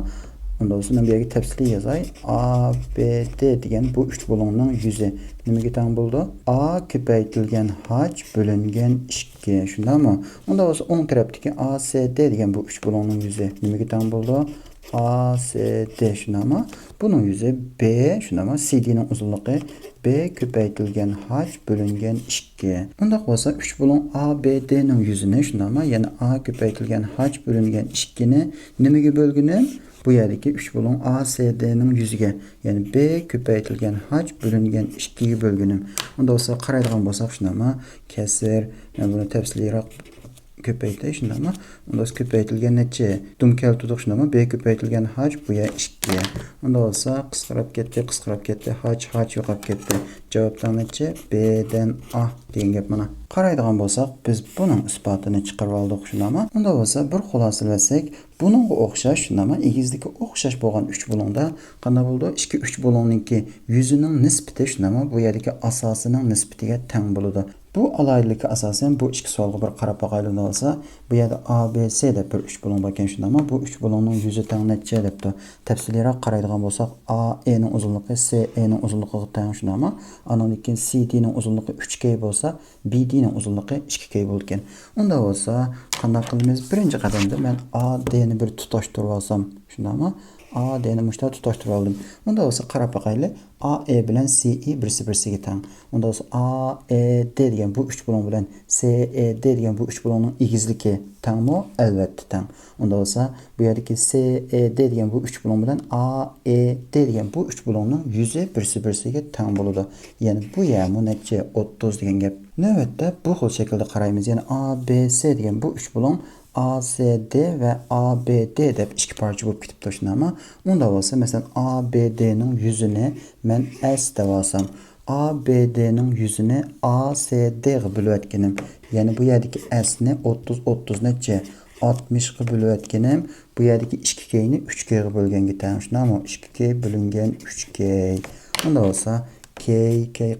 Unda bo'lsa men bu yerga tafsiliy yozay. ABD degan bu 3 bo'lakning yuzi nimaga teng bo'ldi? A ko'paytirilgan h bo'lingan 2. Shundami? Unda bo'lsa o'ng tarafdagi ACD degan bu 3 bo'lakning yuzi nimaga teng bo'ldi? ACD shunami? Bunun yüzü B shunami? CD'nin uzunluğu B ko'paytirilgan h bo'lingan 2. Unda bo'lsa 3 bo'lak ABD'ning yuzini shunami? Ya'ni A ko'paytirilgan h bo'lingan 2ni nimaga bo'lgunim? Bu yerdagi 3 bo'lak ACD'ning yuziga, ya'ni B ko'paytirilgan h bo'lingan 2 ga bo'lgunim. Unda bo'lsa qaraydigan bo'lsak shunami? Kasr, men buni tafsiliyroq ko'paytirish shundami? Unda ko'paytirilgan necha? Dum keltirdik shundami? B ko'paytirilgan h bu ya 2. Unda bo'lsa qisqarib ketdi, h yo'qolib ketdi. Javobdan necha? B dan A degan gap mana. Qaraydigan bo'lsak, biz buning isbotini chiqarib oldik shundami? Unda bo'lsa bir xulosalasak, buningga o'xshash shundami? Egizlikka o'xshash bo'lgan 3 bo'lakda qanday bo'ldi? 2-3 bo'lakningki yuzining nisbati shundami? Bu yerdagi asosining nisbatiga teng bo'ladi. Bu alaylikka asosan bu ikki savolga bir qarab boqaylik bo'lsa, bu yerda ABC deb bir 3 bo'lak bor ekan shundami? Bu 3 bo'lakning yuzi teng necha debdi. Tafsiliyroq qaraydigan bo'lsak, AE ning uzunligi CE ning uzunligiga teng shundami? Andan keyin CD ning uzunligi 3K bo'lsa, BD ning uzunligi 2K bo'lgan. Unda bo'lsa, qanday qilamiz? Birinchi qadamda men AD ni bir tutashtirib olsam, shundami? A, D'ni muşta tutashtirib oldim. Unda bo'lsa qarab boqaylik. A, E bilan C, E birisi-birisiga teng. Unda bo'lsa A, E, D degan bu 3 bo'lak bilan C, E, D degan bu 3 bo'lakning egizligi tengmi? Albatta teng. Unda bo'lsa bu yerdagi C, E, D degan bu 3 bo'lak bilan A, E, D degan bu 3 bo'lakning yuzi birisi-birisiga teng bo'ladi. Ya'ni bu yermi necha? 30 degan gap. Navbatda bu xil shaklda qaraymiz. Ya'ni A, B, C degan bu 3 bo'lak ACD ve ABD deb iki parça bo'lib ketibdi shundami? Unda bo'lsa, masalan, ABD'ning yuzini men S deb olsam, ABD'ning yuzini ACD ga bo'lib o'tganim. Ya'ni bu yerdagi S ni 30 necha? 60 ga bo'lib o'tganim. Bu yerdagi 2K ni 3K ga bo'lganga teng shundami? 2K bo'lingan 3K. Unda bo'lsa K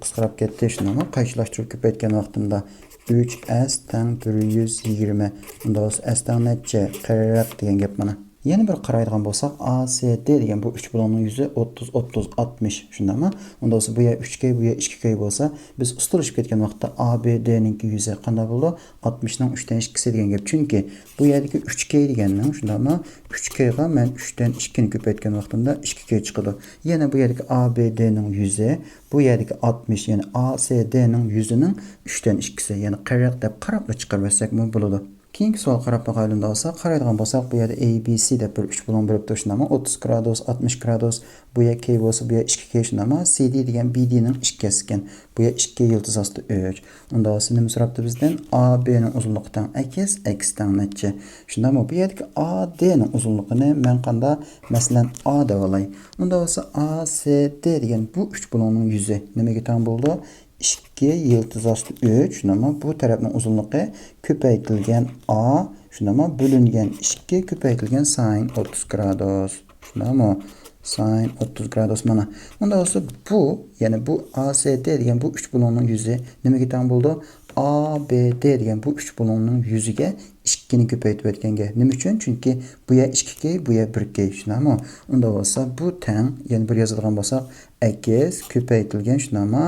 qisqarib ketdi shundami? Qaychilashtirib ko'paytgan vaqtimda 3S teng 120. Unda bo'lsa S teng necha? 40 degan gap mana. Yana bir qaraydigan bo'lsak, ACD degan bu 3 bo'lakning yuzi 30 60 shundami? Unda bo'lsa bu ya 3K, bu ya 2K bo'lsa, biz ustilishib ketgan vaqtda ABD'ning yuzi qanday bo'ldi? 60 ning 3 dan 2 degan gap. Chunki bu yerdagi 3K deganning shundami? 3K ga men 3 dan 2 ni ko'paytgan vaqtimda 2K chiqadi. Yana bu yerdagi ABD'ning yuzi, bu yerdagi 60, ya'ni ACD'ning yuzining 3 dan 2si, ya'ni 40 deb qarab chiqarib olsak bo'ladi. Keyingi savol qarab boqaylik bo'lsa, qaraydigan bo'lsak, bu yerda ABC deb bir 3 bo'lak bo'lib turishindami? 30 gradus, 60 gradus, bu yer K bo'lsa, bu yer 2K shundami? CD degan BD ning 2'si ekan. Bu yer 2 yıldız astı 3. Unda olsa nima so'rabdi bizdan? AB ning uzunligi teng x teng necha? Shundami? Bu yerdagi AD ning uzunligini men qanday? Masalan, A deb olay. Unda olsa ACD degan bu 3 bo'lakning yuzi nimaga teng bo'ldi? 2 yıldız astı 3 shundami? Bu tarafning uzunligi ko'paytirilgan A shundami? Bo'lingan 2 ko'paytirilgan sin 30 gradus. Shundami? Sin 30 gradus mana. Unda bo'lsa bu, ya'ni bu ACD degan bu 3 bo'lakning yuzi nimaga teng bo'ldi? ABD degan bu 3 bo'lakning yuziga 2 ni ko'paytib o'tganga. Nima uchun? Chunki bu ya 2K, bu ya 1K shundami? Unda bo'lsa bu teng, ya'ni bir yozadigan bo'lsak, x ko'paytirilgan shundami?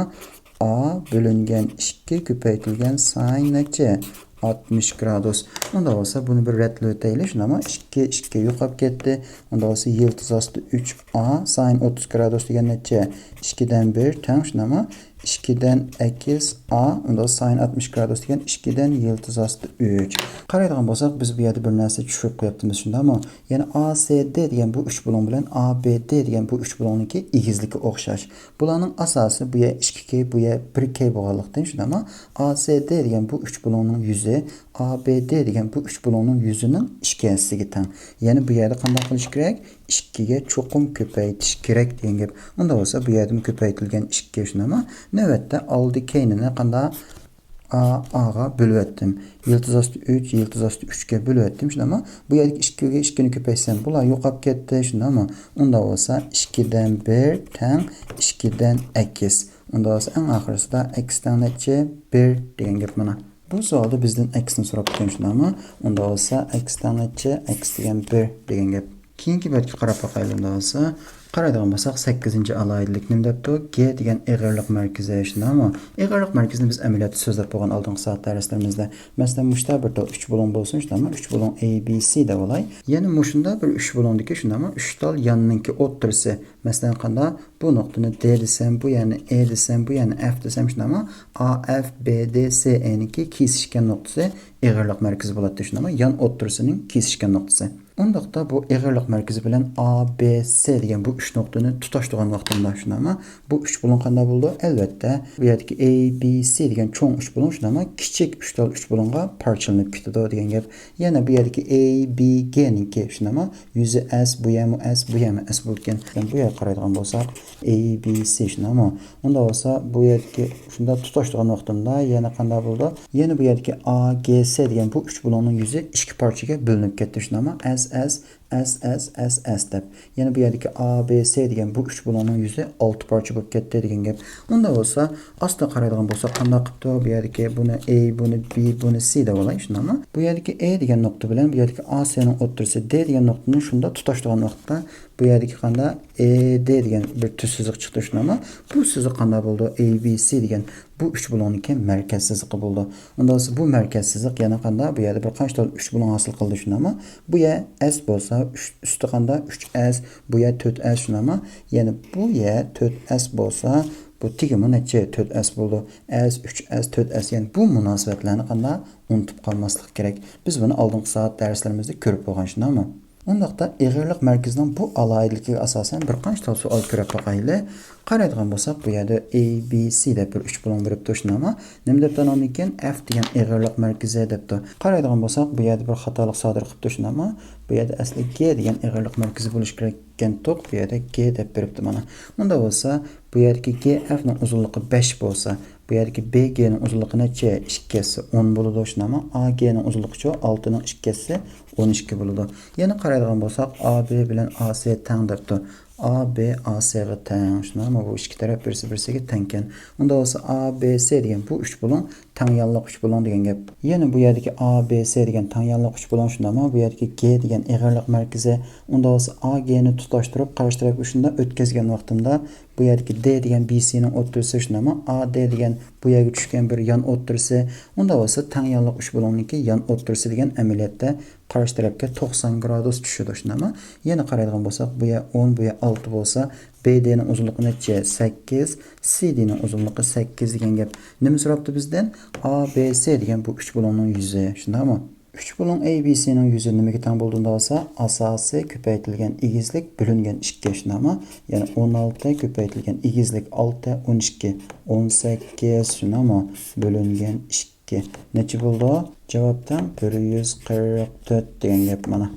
A bölüngen 2 ko'paytirilgan sin necha? 60 gradus. Unda bo'lsa buni bir ratli o'taylik shundami? 2 yo'qolib ketdi. Unda bo'lsa yıldız astı 3A sin 30 gradus degan necha? 2 dan 1 teng shundami? 2 dan x A, unda sin 60 gradus degan 2 dan yıldız astı 3. Qaraydigan bo'lsak, biz bu yerda bir narsa tushirib qo'yapmiz shundami? Ya'ni ACD degan bu 3 bo'lak bilan ABD degan bu 3 bo'lakniki egizligi o'xshash. Bularning asosi bu ya 2K, bu ya 1K bo'lganlikdan shundami? ACD degan bu 3 bo'lakning yuzi ABD degan bu 3 bo'lakning yuzining 2'siga teng. Ya'ni bu yerda qanday qilish kerak? 2 ga cho'qim ko'paytirish kerak degan gap. Unda bo'lsa bu yerda ko'paytirilgan 2 shundami? Navbatda oldi keynini qanday A'ga bölüp etdim. Yıldız astı 3, yıldız astı 3'ge bölüp etdim. Şunda ama bu yerdeki 2'ge 2'ni köpeysem bular yo'qolib ketdi. Şunda ama unda olsa 2'den 1 teng 2'den 2. Unda olsa en ahirisi x'ten neçe 1 degan gap mana. Bu savolda bizden x'ni so'rab turgan shunda ama unda olsa x'ten neçe x degan 1 degan gap. Keyingi betga qarab baqaylik unda olsa qaraydigan bo'lsak 8-alaydilik nim debdi. G degan eg'irlik markazi shunda ama eg'irlik markazini biz amaliyotda so'zlab bo'lgan oldingi soat darslarimizda masalan mushta bir 3 bo'lim bo'lsin shunda ama 3 bo'lim ABC deb olay. Yana mushunda bir 3 bo'limdiki shunda ama 3 tal yanninki o'ttirisi. Masalan qanda bu nuqtani D desem, bu yani E desem, bu yani F desem shunda ama A, F, B, D, C, E'niki kesishgan nuqtasi eg'irlik markazi bo'ladi shunda ama yan o'ttirisining kesishgan nuqtasi. Ondaqda bu eg'irlik markazi bilan A, B, C degan bu 3 nuqtani tutashtirgan vaqtimda shunda ama bu 3 bo'lim qanday bo'ldi? Albatta, bu yerdagi A, B, C degan cho'ng 3 bo'lim shunda ama kichik 3 tal 3 bo'limga parchalanib ketadi degan gap. Yana bu yerdagi A, B, G ninki shunda ama yuzi S, bu ham S, bu ham S bo'lgan. Bu yerga qaraydigan bo'lsak A, B, C shunda ama unda bo'lsa bu yerdagi shunda tutashtirgan vaqtimda yana qanday bo'ldi? Yana bu yerdagi A, G, C degan bu 3 bo'limning yuzi 2 parchaga bo'linib ketdi shunda ama S deb. Yani bu yerdeki A, B, C degan bu 3 bo'limning yuzi 6 parcha bo'lib ketdi degan gap. Unda bo'lsa, asli qaraydigan bo'lsak, qanday qilibdi? Bu yerdeki buni A, buni B, buni C deb olay shunda ama bu yerdeki E degan nuqta bilan bu yerdeki A, C'ning o'ttirisi D degan nuqtani shunda tutashtirgan vaqtda bu yerdeki qanda E, D degan bir tuz siziq chiqdi shunda ama bu siziq qanday bo'ldi? A, B, C degan bu 3 bo'limniki markaz siziqi bo'ldi. Unda bo'lsa bu markaz siziq yana qanday bu yerda bir qancha 3 bo'lim hosil qildi shunda ama bu yer S bo'lsa üstü qanda 3S, bu yer 4S shunda ama yani bu yer 4S bo'lsa bu tegimi necha 4S bo'ldi? S, 3S, 4S yani bu munosabatlarni qanday unutib qolmaslik kerak. Biz buni oldingi soat darslarimizda ko'rib bo'lgan shunda ama Ondaqda eg'irlik markazining bu alayidligiga asosan bir qancha savol ko'rib baqaylik. Qaraydigan bo'lsak, bu yerda A, B, C deb bir 3 bo'lim berib turishni ama nima deb tanam ekan? F degan eg'irlik markazi debdi. Qaraydigan bo'lsak, bu yerda bir xatolik sodir qilib turishni ama bu yerda asli G degan eg'irlik markazi bo'lish kerak ekan to'q, bu yerda G deb beribdi mana. Unda bo'lsa, bu yerdagi G F ning uzunligi 5 bo'lsa, bu yerdagi B G ning uzunligi necha? 2'si 10 bo'ladi shunda ama A G ning uzunligi 6 ning 2'si 12 bo'ladi. Yana qaraydigan bo'lsak, A B bilan A C teng debdi. A, B, A, C'ga teng. Şuna ama bu iki taraf birisi tengken. Unda olsa A, B, C degan bu 3 bo'lim teng yanliq 3 bo'lim degan gap. Yana bu yerdagi A, B, C degan teng yanliq 3 bo'lim shunda ama bu yerdagi G degan eg'irlik markazi. Unda olsa A, G ni tutashtirib, qarshi tarafga shunda o'tkazgan vaqtimda bu yerdagi D degan B, C ning o'ttirisi shunda ama A, D degan bu yerga tushgan bir yan o'ttirisi. Unda olsa teng yanliq 3 bo'limniki yan o'ttirisi degan amaliyotda qarshi tarafga 90 gradus tushadi shunda ama yana qaraydigan bo'lsak, bu yer 10, bu yer 6 bo'lsa, BD ning uzunligi necha? 8, CD ning uzunligi 8 degan gap. Nima so'rabdi bizdan? A, B, C degan bu 3 bo'limning yuzi. Shundami? 3 bo'lim ABC ning yuzi nimaga teng bo'lganda bo'lsa, asosiy ko'paytirilgan egizlik bo'lingan 2 shundami? Ya'ni 16 ko'paytirilgan egizlik 6, 12, 18 shundami? Bo'lingan 2. Necha bo'ldi? Javobdan 144 degan gap mana.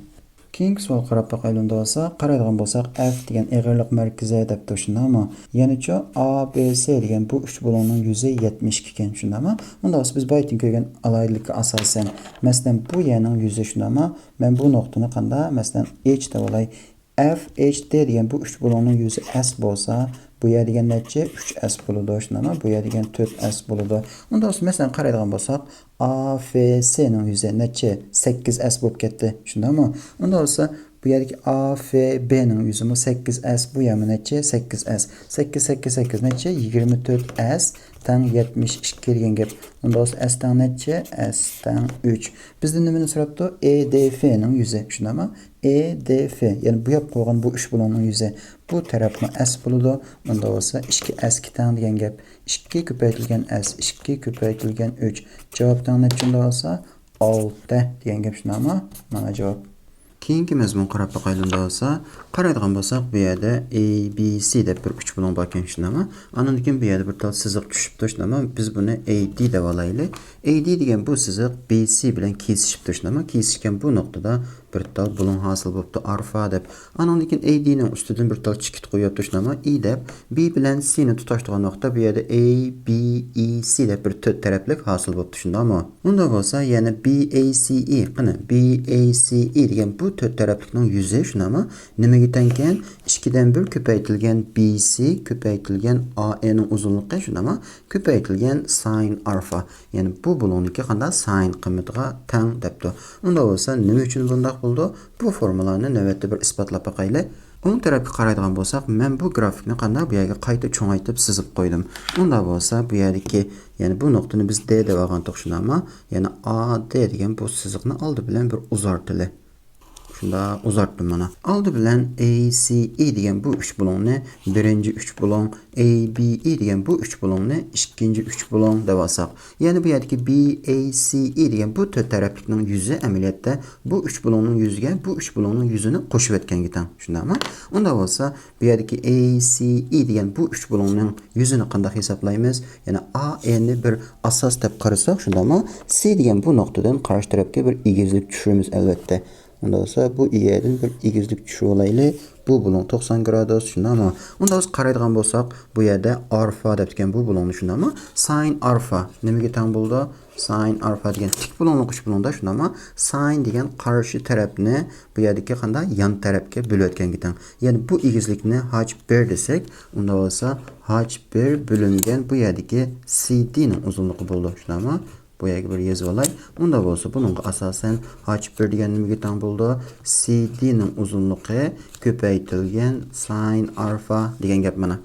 Keyingi savol qarab baqaylik bo'lsa, qaraydigan bo'lsak, F degan eg'irlik markazi deb turishindami? Ya'ni-chi A, B, C degan bu 3 bo'limning yuzi 72 ekan, shundami? Unda biz baytin ko'rgan alayidlikka asosan, masalan, bu yerning yuzi shundami? Men bu nuqtani qanday, masalan, H deb olay. F, H, D degan bu 3 bo'limning yuzi S bo'lsa, bu yer degan necha? 3S bo'ladi, shundami? Bu yer degan 4S bo'ladi. Unda masalan qaraydigan bo'lsak, A, F, C ning yuzi necha? 8S bo'lib ketdi, shundami? Unda bo'lsa bu yerdagi A, F, B ning yuzi 8S, bu yermi necha? 8S. 8 8 8 necha? 24S teng 72 degan gap. Unda bo'lsa S teng necha? S teng 3. Bizdan nimani so'rabdi? EDF ning yuzi, shundami? EDF, ya'ni bu yoq qo'ygan bu 3 bo'limning yuzi. Bu tarafni S bo'ladi. Unda bo'lsa 2S teng degan gap. 2 ko'paytirilgan S, 2 ko'paytirilgan 3. Javobdan necha bo'lsa 6 degan gap shundami? Mana javob. Keyingi mazmun qarab baqaylik bo'lsa, qaraydigan bo'lsak, bu yerda A, B, C deb bir 3 bo'lim bor ekan shundami? Andan keyin bu yerda bir tal siziq tushibdi shundami? Biz buni AD deb olaylik. AD degan bu siziq BC bilan kesishibdi shundami? Kesishgan bu nuqtada bir tal bulun hasıl boptu arfa dep. Anan lekin AD'nin üstüden bir tal çikit koyuyordu şunama I dep. B bilen C'ni tutaştığan nokta bu yerde A, B, E, C dep bir töt taraflık hasıl boptu şunda ama. Unda bolsa yani B, A, C, E. Qana B, A, C, E degan bu töt taraflıkның yüzü şunama. Nimaga tengken 2'den 1 köpeytilgen BC köpeytilgen AE'nin uzunluğu şunama köpeytilgen sin alfa. Yani bu buluniki qanda sin qimmatga teng depdi. Unda bolsa nima uchun bundaq bo'ldi? Bu formularni navbatda bir isbotlab baqayli. O'ng tarafga qaraydigan bo'lsak, men bu grafikni qanday bu yerga qayta cho'ngaytib sizib qo'ydim. Unda bo'lsa, bu yerdagi, ya'ni bu nuqtani biz D deb olgandik shunama, ya'ni AD degan bu siziqni oldi bilan bir uzartili. Shunda uzartdim mana. Oldi bilan ACE degan bu 3 bulonni, birinchi 3 bulon, ABE degan bu 3 bulonni, ikkinchi 3 bulon deb olsak. Ya'ni bu yerdagi BACE degan bu to'rt taraflikning yuzi amaliyotda bu 3 bulonning yuziga bu 3 bulonning yuzini qo'shib o'tgan ekan. Shundami? Unda bo'lsa, bu yerdagi ACE degan bu 3 bulonning yuzini qanday hisoblaymiz? Ya'ni ANni bir asos deb qarasak, shundami? C degan bu nuqtadan qarshi tarafga bir egizlik tushiramiz albatta. Unda olsa bu i'dan bir egizlik tushib olayli. Bu bulon 90 gradus shundami? Unda biz qaraydigan bo'lsak, bu yerda alfa deb turgan bu bulonni shundami? Sin alfa nimaga teng bo'ldi? Sin alfa degan tik bulonli uch bulonda shundami? Sin degan qarshi tarafni bu yerdagi qanday yan tarafga bo'lib o'tganga teng. Ya'ni bu egizlikni h1 desak, unda bo'lsa h1 bo'lingan bu yerdagi CD ning uzunligi bo'ldi, shundami? Bu yerga bir yozib olay. Unda bo'lsa buning asosan h1 degan nimaga teng bo'ldi? CD ning uzunligi ko'paytirilgan sin alfa degan gap mana.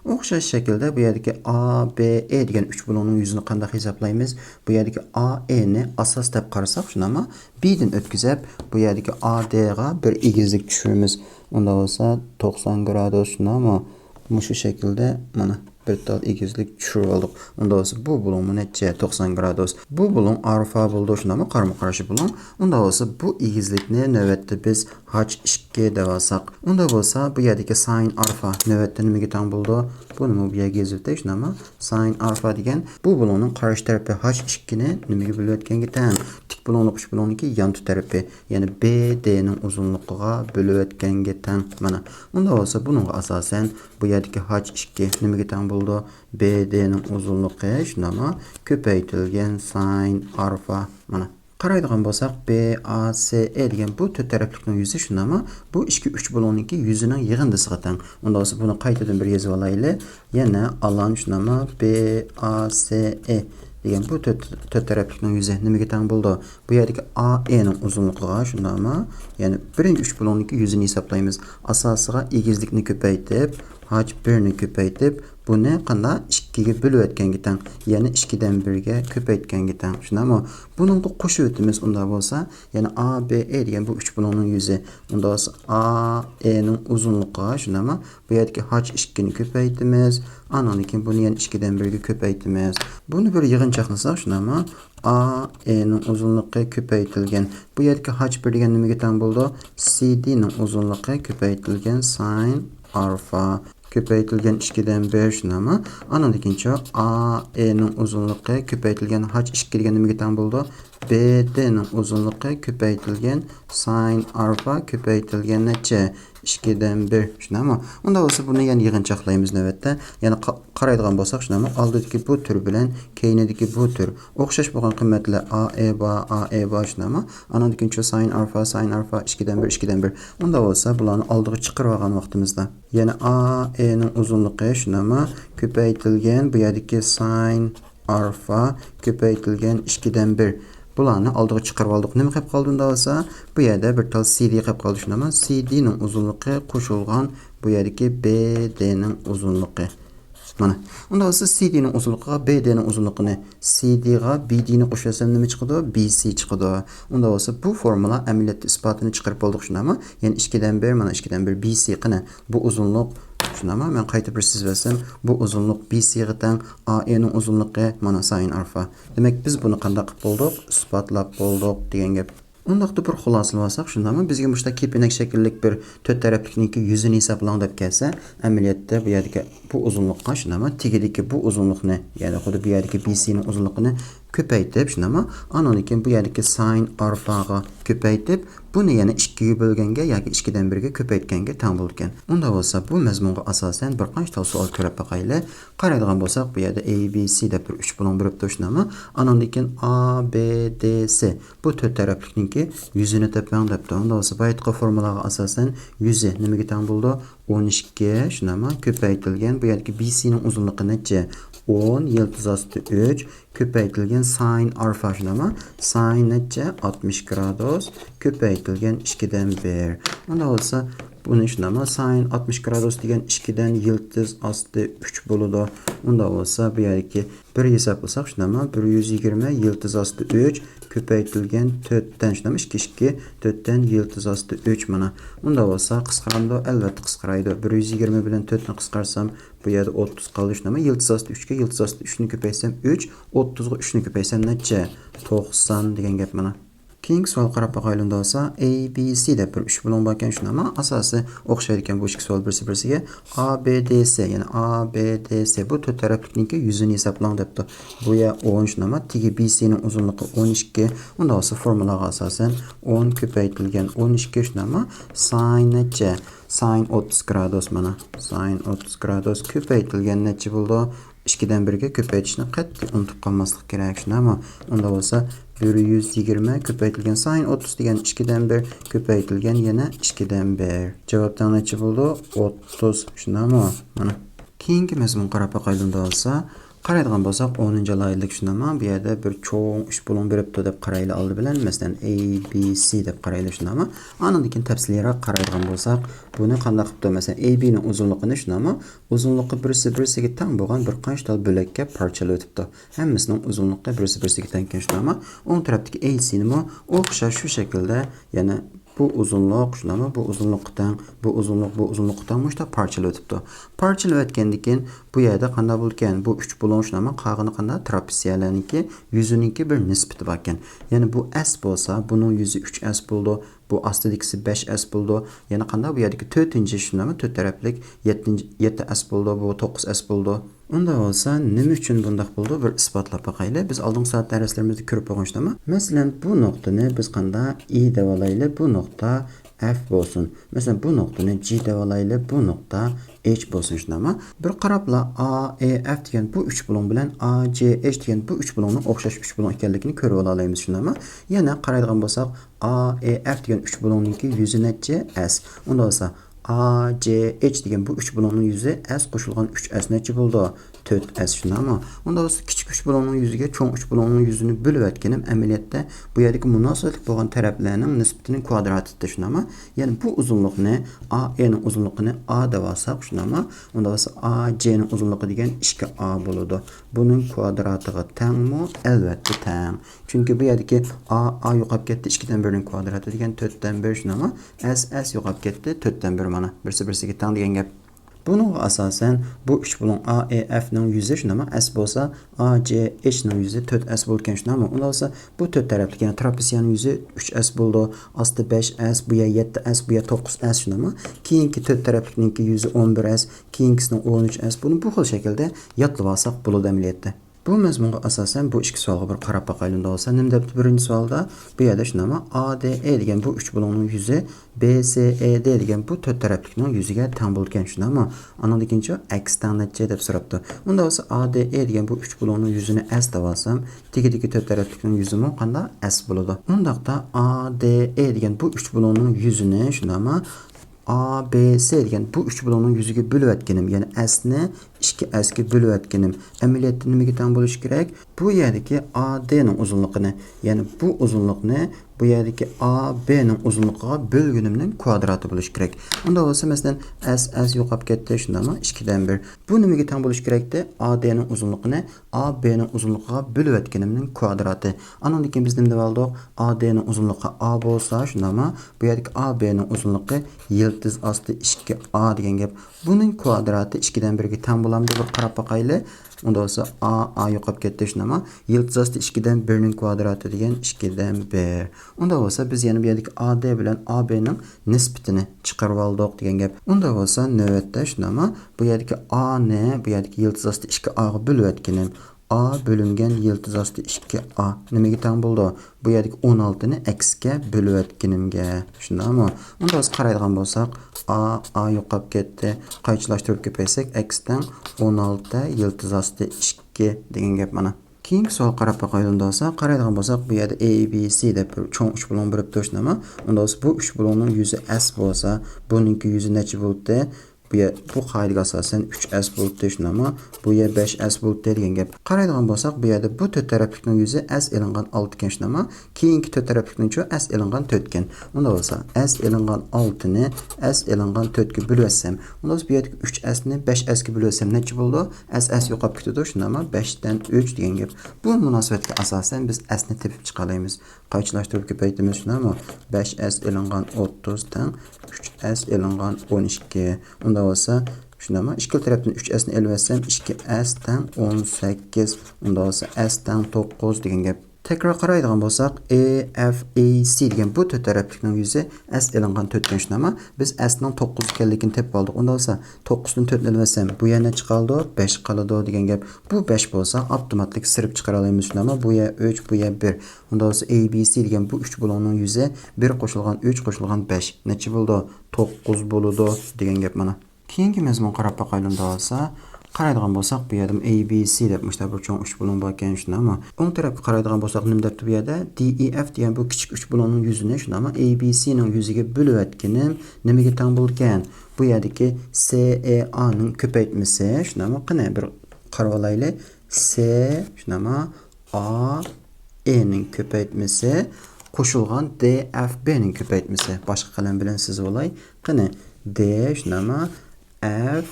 O'xshash shaklda bu yerdagi ABE degan 3 bulonning yuzini qanday hisoblaymiz? Bu yerdagi AE ni asos deb qarasak, shunami? B dan o'tkazib, bu yerdagi AD ga bir egizlik tushiramiz. Unda bo'lsa 90 gradus shunami? Mushu shaklda mana bir tal egizlik tushirib oldik. Unda bo'lsa bu bulon necha 90 gradus. Bu bulon alfa bo'ldi, shundami? Qarama-qarshi bulon. Unda bo'lsa bu egizlikni navbatda biz h2 deb olsak. Unda bo'lsa bu yerdagi sin alfa navbatda nimaga teng bo'ldi? Buni bu yerga yozib shundami? Sin alfa degan bu bulonning qarshi tarafi h2 ni nimaga bo'lib o'tganga teng? Tik bulonli uch bulonniki yan tarafi, ya'ni BD ning uzunligiga bo'lib o'tganga teng mana. Unda bo'lsa buning asosan bu yerdagi h2 nimaga teng bo'ldi? BD ning uzunligi shunami? Ko'paytirilgan sin alfa mana. Qaraydigan bo'lsak, BACE degan bu to'rt taraflikning yuzi shunami? Bu 2-3 bulonniki yuzining yig'indisiga teng. Unda bo'lsa buni qaytadan bir yozib olayli. Yana alan shunami? BACE degan bu to'rt taraflikning yuzi nimaga teng bo'ldi? Bu yerdagi AE ning uzunligiga shundami? Ya'ni birinchi 3 bulonniki yuzini hisoblaymiz. Asosiga egizlikni ko'paytib, h1 ni ko'paytib, buni qanday 2 ga bo'lib o'tganga teng, ya'ni 2 dan 1 ga ko'paytganga teng. Shundami? Buni qo'shib o'timiz unda bo'lsa, ya'ni ABE degan bu 3 bulonning yuzi. Unda bo'lsa AE ning uzunligi shundami? Bu yerdagi h2 ni ko'paytimiz, anan keyin buni yana 2 dan 1 ga ko'paytimiz. Buni bir yig'inchoqlasak shundami? AE ning uzunligi ko'paytirilgan. Bu yerdagi h1 degan nimaga teng bo'ldi? CD ning uzunligi ko'paytirilgan sin alfa ko'paytirilgan 2 dan 1 shunami? Anan keyin AE ning uzunligi ko'paytirilgan h2 degan nimaga teng bo'ldi? BD ning uzunligi ko'paytirilgan sin alfa ko'paytirilgan necha? 2 dan 1 shunami? Unda bo'lsa buni yana yig'inchoqlaymiz navbatda. Yana qaraydigan bo'lsak shunami? Oldidagi bu tur bilan keyinidagi bu tur o'xshash bo'lgan qiymatlar AE ba shunami? Anan keyin sin alfa 2 dan 1 2 dan 1. Unda bo'lsa bularni oldiga chiqarib olgan vaqtimizda yana AE ning uzunligi shunami? Ko'paytirilgan bu yerdagi sin alfa ko'paytirilgan 2 dan 1. Bularni oldiga chiqarib oldik. Nima qilib qoldi unda bo'lsa? Bu yerda bir tal CD qilib qoldi shundami? CD ning uzunligi qo'shilgan bu yerdagi BD ning uzunligi. Mana. Unda bo'lsa CD ning uzunligiga BD ning uzunligini CD ga BD ni qo'shsam nima chiqadi? BC chiqadi. Unda bo'lsa bu formula amaliyotda isbotini chiqarib oldik shundami? Ya'ni 2 dan 1 mana 2 dan 1 BC qana bu uzunlik shundami? Men qayta bir siz versam, bu uzunlik BC ga teng, AE ning uzunligi mana sin alfa. Demak biz buni qanday qilib bo'ldik? Isbotlab bo'ldik degan gap. Undaqda bir xulosalab olsak, shundami? Bizga mushta kepinak shakllik bir to'rt taraflikniki yuzini hisoblang deb kelsa, amaliyotda bu yerdagi bu uzunlikqa shundami? Tegidagi bu uzunlikni, ya'ni xuddi bu yerdagi BC ning uzunligini ko'paytib, shundami? Anan keyin bu yerdagi sin alfa ga ko'paytib, Buni yana 2 ga bo'lganga yoki 2 dan 1 ga ko'paytganga teng bo'lar ekan. Unda bo'lsa, bu mazmunga asosan bir qancha savol ko'rib boqaylik. Qaraydigan bo'lsak, bu yerda A, B, C deb bir 3 bo'lib turibdi shunami. Andan keyin A, B, D, C. Bu 4 taraflikniki yuzini topang debdi. Unda bo'lsa, baytqa formulaga asosan yuzi nimaga teng bo'ldi? 12 shunami ko'paytirilgan. Bu yerdagi BC ning uzunligi necha? 10 yıldız astı 3 köpeytilgen sin alfa şunama sin neçe 60 gradus köpeytilgen 2'den 1. Onda olsa bunu şunama sin 60 gradus degen 2'den yıldız astı 3 buludu. Onda olsa bu yerdeki bir hesaplasak şunama 120 yıldız astı 3 köpeytilgen 4'ten şunama 2 4'ten yıldız astı 3 mana. Onda olsa kıskaranda elbette kıskaraydı. 120 bilen 4'ten kıskarsam bu yerde 30 kaldı şunama yıldız astı 3'ke yıldız astı 3'nü köpeysem 3 30'ga 3'nü köpeysem neçe 90 degen gap mana. Keyingi savol qarab boqaylik bo'lsa A, B, C deb bir 3 bilan bo'lgan shunami asosiy o'xshaydi ekan bu ikki savol birsi-birsiga A, B, D, C ya'ni A, B, D, C bu 4 taraflikniki yuzini hisoblang debdi. Bu ya 10 shunami tigi B, C ning uzunligi 12 unda bo'lsa formulaga asosan 10 ko'paytirilgan 12 shunami sin necha sin 30 gradus mana sin 30 gradus ko'paytirilgan necha bo'ldi 2'den 1'ga ko'paytirishni qat'iy unutib qolmaslik kerak shunami unda bo'lsa 120 ko'paytirilgan sin 30 degan 2'den 1 ko'paytirilgan yana 2'den 1 javobdan necha bo'ldi 30 shunami mana keyingi mazmun qarab boqaylik bo'lsa qaraydigan bo'lsak 10-laylik shunami bu yerda bir cho'ng ish bo'lib beribdi deb qaraylik oldi bilan masalan A, B, C deb qaraylik shunami andan keyin tafsilroq qaraydigan bo'lsak buni qanday qilibdi masalan A, B ning uzunligini shunami uzunligi birsiga teng bo'lgan bir qancha bo'lakka parchalab o'tibdi hammasining uzunligi birsiga teng ekan shunami o'ng tarafdagi A, C nima o'xshash shu shaklda yana bu uzunluq shunami bu uzunluqdan bu uzunluqdan mushta parchalab o'tibdi parchalab o'tgandan keyin bu yerda qanday bo'lgan bu 3 bo'lon shunami qag'ini qanday trapeziyalarniki yuziniki bir nisbati bor ekan ya'ni bu s bo'lsa buning yuzi 3s bo'ldi bu astidagisi 5s bo'ldi yana qanday bu yerdagi 4-chi shunami 4 taraflik 7s bo'ldi bu 9s bo'ldi unda bo'lsa nima uchun bunday bo'ldi bir isbotlab boqaylik biz oldingi soat darslarimizda ko'rib bo'lgan shunami masalan bu nuqtani biz qanday i deb olaylik bu nuqta f bo'lsin masalan bu nuqtani g deb olaylik bu nuqta h bo'lsin shunami bir qarabla a e f degan bu 3 bo'lon bilan a c h degan bu 3 bo'lonning o'xshash 3 bo'lon ekanligini ko'rib olamiz shunami yana qaraydigan bo'lsak a e f degan 3 bo'lonningki yuzi necha s unda bo'lsa A, C, H degan bu 3 bo'lonning yuzi S qo'shilgan 3S necha bo'ldi? 4S shunami? Unda bo'lsa kichik 3 bo'lonning yuziga cho'ng 3 bo'lonning yuzini bo'lib o'tganim amaliyotda bu yerdagi munosabatlik bo'lgan taraflarning nisbatining kvadratidir shunami? Ya'ni bu uzunlikni A, E ning uzunligini A deb olsak shunami? Unda bo'lsa A, C ning uzunligi degan 2A bo'ladi. Buning kvadratiga tengmi? Albatta teng. Chunki bu yerdagi A yo'qolib ketdi 2 dan 1 ning kvadrati degan 4 dan 1 shunami? S yo'qolib ketdi 4 dan 1 mana birsi-birsiga teng degan gap. Bunun asasen bu 3 bo'lon A, E, F ning yuzi shunami S bo'lsa A, C, H ning yuzi 4S bo'lgan shunami? Unda bo'lsa bu 4 tarafli yana trapeziyaning yuzi 3S bo'ldi. Asti 5S, bu ya 7S, bu ya 9S shunami? Keyingi 4 taraflininki yuzi 11S, keyingisining 13S. Buni bu xil shaklda yodlab olsak bo'ladi amaliyotda. Bu mazmunga asosan bu ikki savolga bir qarab boqaylik bo'lsa, nima debdi birinchi savolda? Bu yerda shunami ADE degan bu 3 bo'lonning yuzi BCED degan bu 4 taraflikning yuziga teng bo'lgan shunami? Ana ikkinchi aksdan necha deb so'rabdi. Unda bo'lsa ADE degan bu 3 bo'lonning yuzini S deb olsam, tegidagi 4 taraflikning yuzimi qanday S bo'ladi? Undaqda ADE degan bu 3 bo'lonning yuzini shunami A, B, C degan bu 3 bo'lonning yuziga bo'lib o'tganim, ya'ni S ni 2S ga bo'lib o'tganim. Amaliyotda nimaga teng bo'lishi kerak? Bu yerdagi AD ning uzunligini, ya'ni bu uzunlikni bu yerdagi A, B ning uzunligiga bo'lganimning kvadrati bo'lishi kerak. Unda bo'lsa, masalan, S yo'qolib ketdi, shundami? 2 dan 1. Bu nimaga teng bo'lishi kerakdi? AD ning uzunligini A, B ning uzunligiga bo'lib o'tganimning kvadrati. Andan keyin biz nima deb oldik? AD ning uzunligi A bo'lsa, shundami? Bu yerdagi A, B ning uzunligi yildiz osti 2A degan gap. Buning kvadrati 2 dan 1 ga teng bo'lamdi deb qarab boqaylik. Unda bo'lsa A yo'qolib ketdi shunami? Yildiz osti 2 dan 1 ning kvadrati degan 2 dan 1. Unda bo'lsa biz yana bu yerdagi AD bilan AB ning nisbatini chiqarib oldik degan gap. Unda bo'lsa navbatda shunami? Bu yerdagi A ni bu yerdagi yildiz osti 2A ga bo'lib o'tganim A bölüngen yıldız astı 2A. Nimaga teng bo'ldi? Bu yerdagi 16 ni x'ga bölüp etkinimga. Shundaymi? Unda biz qaraydigan bo'lsak, A yo'qolib ketdi. Qaychilashtirib ko'paysak, x teng 16 yıldız astı 2 degan gap mana. Keyingi savol qarab boqaylik bo'lsa, qaraydigan bo'lsak, bu yerda A, B, C deb cho'ng 3 bo'lon bo'lib turishmi? Unda bu 3 bo'lonning yuzi S bo'lsa, buningki yuzi necha bo'ldi? Bu qoidaga asosan 3s bo'lib deyishmi? Bu yer 5s bo'lib degan gap. Qaraydigan bo'lsak, bu yerda bu to'rt taraflikning yuzi s ilingan 6 ekan shunami? Keyingi to'rt taraflikning chu s ilingan 4 ekan. Unda bo'lsa, s ilingan 6 ni s ilingan 4 ga bo'lsam, unda bu yerdagi 3s ni 5s ga bo'lsam necha bo'ldi? S yo'qolib ketadi shunami? 5 dan 3 degan gap. Bu munosabatga asosan biz s ni tepib chiqalaymiz. Qaychilashtirib ko'paytiramiz shunami? 5s ilingan 30 dan 3s ilingan 12. Unda olsa shunami? Ikki tarafdan 3s ni elvetsem 2s dan 18. Unda olsa s dan 9 degan gap. Tekrar qaraydigan bo'lsak, A, F, A, C degan bu to'rt taraflikning yuzi s ilingan 4 ekan shunami? Biz s ning 9 ekanligini tepib oldik. Unda olsa 9 dan 4 ni elvetsem bu yer necha qoldi? 5 qoladi degan gap. Bu 5 bo'lsa, avtomatik sirib chiqara olamiz shunami? Bu yer 3, bu yer 1. Unda olsa A, B, C degan bu 3 bo'lonning yuzi 1 qo'shilgan 3 qo'shilgan 5. Necha bo'ldi? 9 bo'ladi degan gap mana. Keyingi mazmun qarab boqaylik bo'lsa, qaraydigan bo'lsak, bu yerda A, B, C deb mishta bir cho'ng 3 bo'lon bor ekan shunami? O'ng tarafga qaraydigan bo'lsak, nima debdi bu yerda? D, E, F degan bu kichik 3 bo'lonning yuzini shunami? A, B, C ning yuziga bo'lib etganim nimaga teng bo'lgan? Bu yerdagi C, E, A ning ko'paytmasi shunami? Qani bir qarab olaylik. C shunami? A, E ning ko'paytmasi qo'shilgan D, F, B ning ko'paytmasi. Boshqa qalam bilan sizib olay. Qani D shunami? F,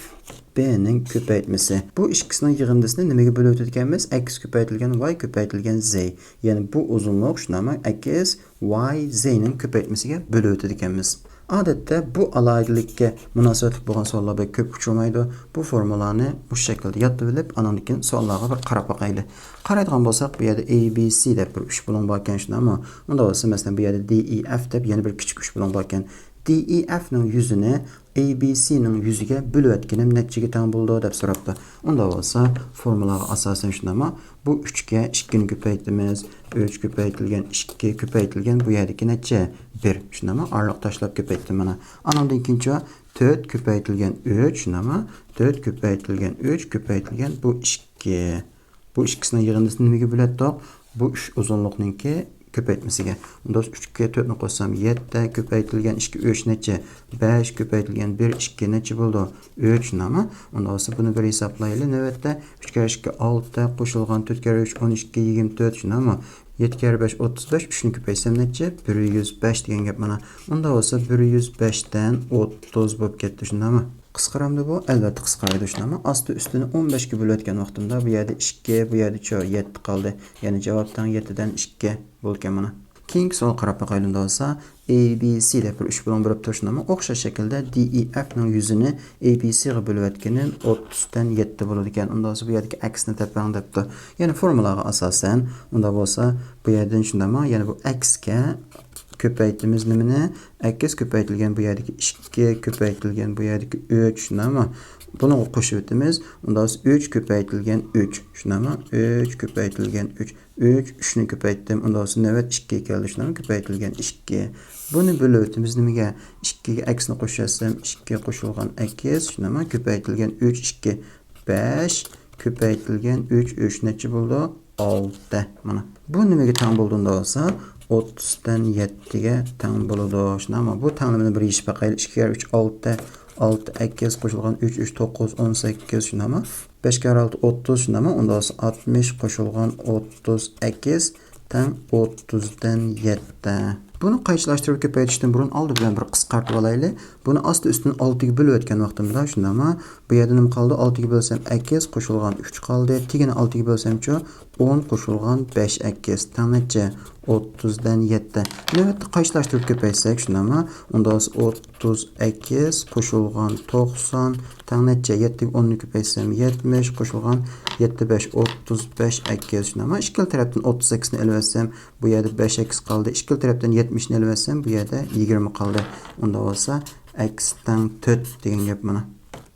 B ning ko'paytmasi. Bu ikkisining yig'indisini nimaga bo'lib o'tganmiz? X ko'paytirilgan y ko'paytirilgan z. Ya'ni bu uzunlik shunami? X, y, z ning ko'paytmasiga bo'lib o'tganmiz. Odatda bu alaydilikka munosabatli bo'lgan savollar ko'p uchramaydi. Bu formulani bu shaklda yodlab olib, andan keyin savollarga bir qarab boqaylik. Qaraydigan bo'lsak, bu yerda A, B, C deb bir 3 bo'lon bor ekan shunami? Unda bo'lsa, masalan, bu yerda D, E, F deb yana bir kichik 3 bo'lon bor ekan. D, E, F ning yuzini A, B, C ning yuziga bo'lib etganim nechaga teng bo'ldi deb so'rabdi. Unda bo'lsa, formulaga asosan shunami? Bu 3 ga 2 ni ko'paytiramiz. 3 ko'paytirilgan 2 ko'paytirilgan bu yerdagi necha? 1. Shunami? Orliq tashlab ko'paytdim mana. Andan keyincha 4 ko'paytirilgan 3 shunami? 4 ko'paytirilgan 3 ko'paytirilgan bu 2. Bu ikkisining yig'indisini nimaga bo'ladi? Bu 3 uzunlikninki ko'paytmasiga. Unda 3 ga 4 ni qo'shsam 7 ko'paytirilgan 2 3 necha? 5 ko'paytirilgan 1 2 necha bo'ldi? 3 nima? Unda olsa buni bir hisoblaylik. Navbatda 3 ga 2 6 qo'shilgan 4 ga 3 12 24 shunami? 7 ga 5 35 3 ni ko'paysam necha? 105 degan gap mana. Unda olsa 105 dan 30 bo'lib ketdi shundami? Qisqaramdi bu? Albatta qisqaradi shunami? Osti ustini 15 ga bo'layotgan vaqtimda bu yerda 2, bu yerda 7 qoldi. Ya'ni javobdan 7 dan 2 bo'lgan mana. Keyingi savol qarab boqaylik bo'lsa, A, B, C deb bir 3 bilan bo'lib turishmi? O'xshash shaklda D, E, F ning yuzini A, B, C ga bo'lib etganim 30 dan 7 bo'ladi ekan. Unda bu yerdagi aksni topang debdi. Ya'ni formulaga asosan, unda bo'lsa, bu yerdan shundami? Ya'ni bu x ga ko'paytimiz nimani? X ko'paytirilgan bu yerdagi 2 ko'paytirilgan bu yerdagi 3 shunami? Buni qo'shib o'tamiz. Unda 3 ko'paytirilgan 3 shunami? 3 ko'paytirilgan 3 3 ni ko'paytdim. Unda navbat 2 keldi shunami? Ko'paytirilgan 2. Buni bo'lib o'tamiz nimaga? 2 ga x ni qo'shsam 2 qo'shilgan x shunami? Ko'paytirilgan 3 2 5 ko'paytirilgan 3 3 necha bo'ldi? 6 mana. Bu nimaga teng bo'lganda bo'lsa 30 dan 7 ga teng bo'ladi shunami? Bu tenglikni bir yechib boqaylik. 2 ga 3 6 6 2 qo'shilgan 3 3 9 18 shunami? 5 ga 6 30 shunami? Unda 60 qo'shilgan 32 teng 30 dan 7. Buni qaychilashtirib ko'paytirishdan burun oldi bilan bir qisqartib olaylik. Buni osti ustini 6 ga bo'lib o'tgan vaqtimda shundami? Bu yerda nima qoldi? 6 ga bo'lsam 2 qo'shilgan 3 qoldi. Tegini 6 ga bo'lsam-chi 10 qo'shilgan 5 2 teng necha? 30 dan 7. Navbatda qaychilashtirib ko'paytsak shundami? Unda 32 qo'shilgan 90 teng necha? 7 ga 10 ni ko'paytsam 70 qo'shilgan 75 35 2 shundami? Ikkala tarafdan 38 ni elvetsam bu yerda 5 x qoldi. Ikkala tarafdan 70 ni elvetsam bu yerda 20 qoldi. Unda bo'lsa x teng 4 degan gap mana.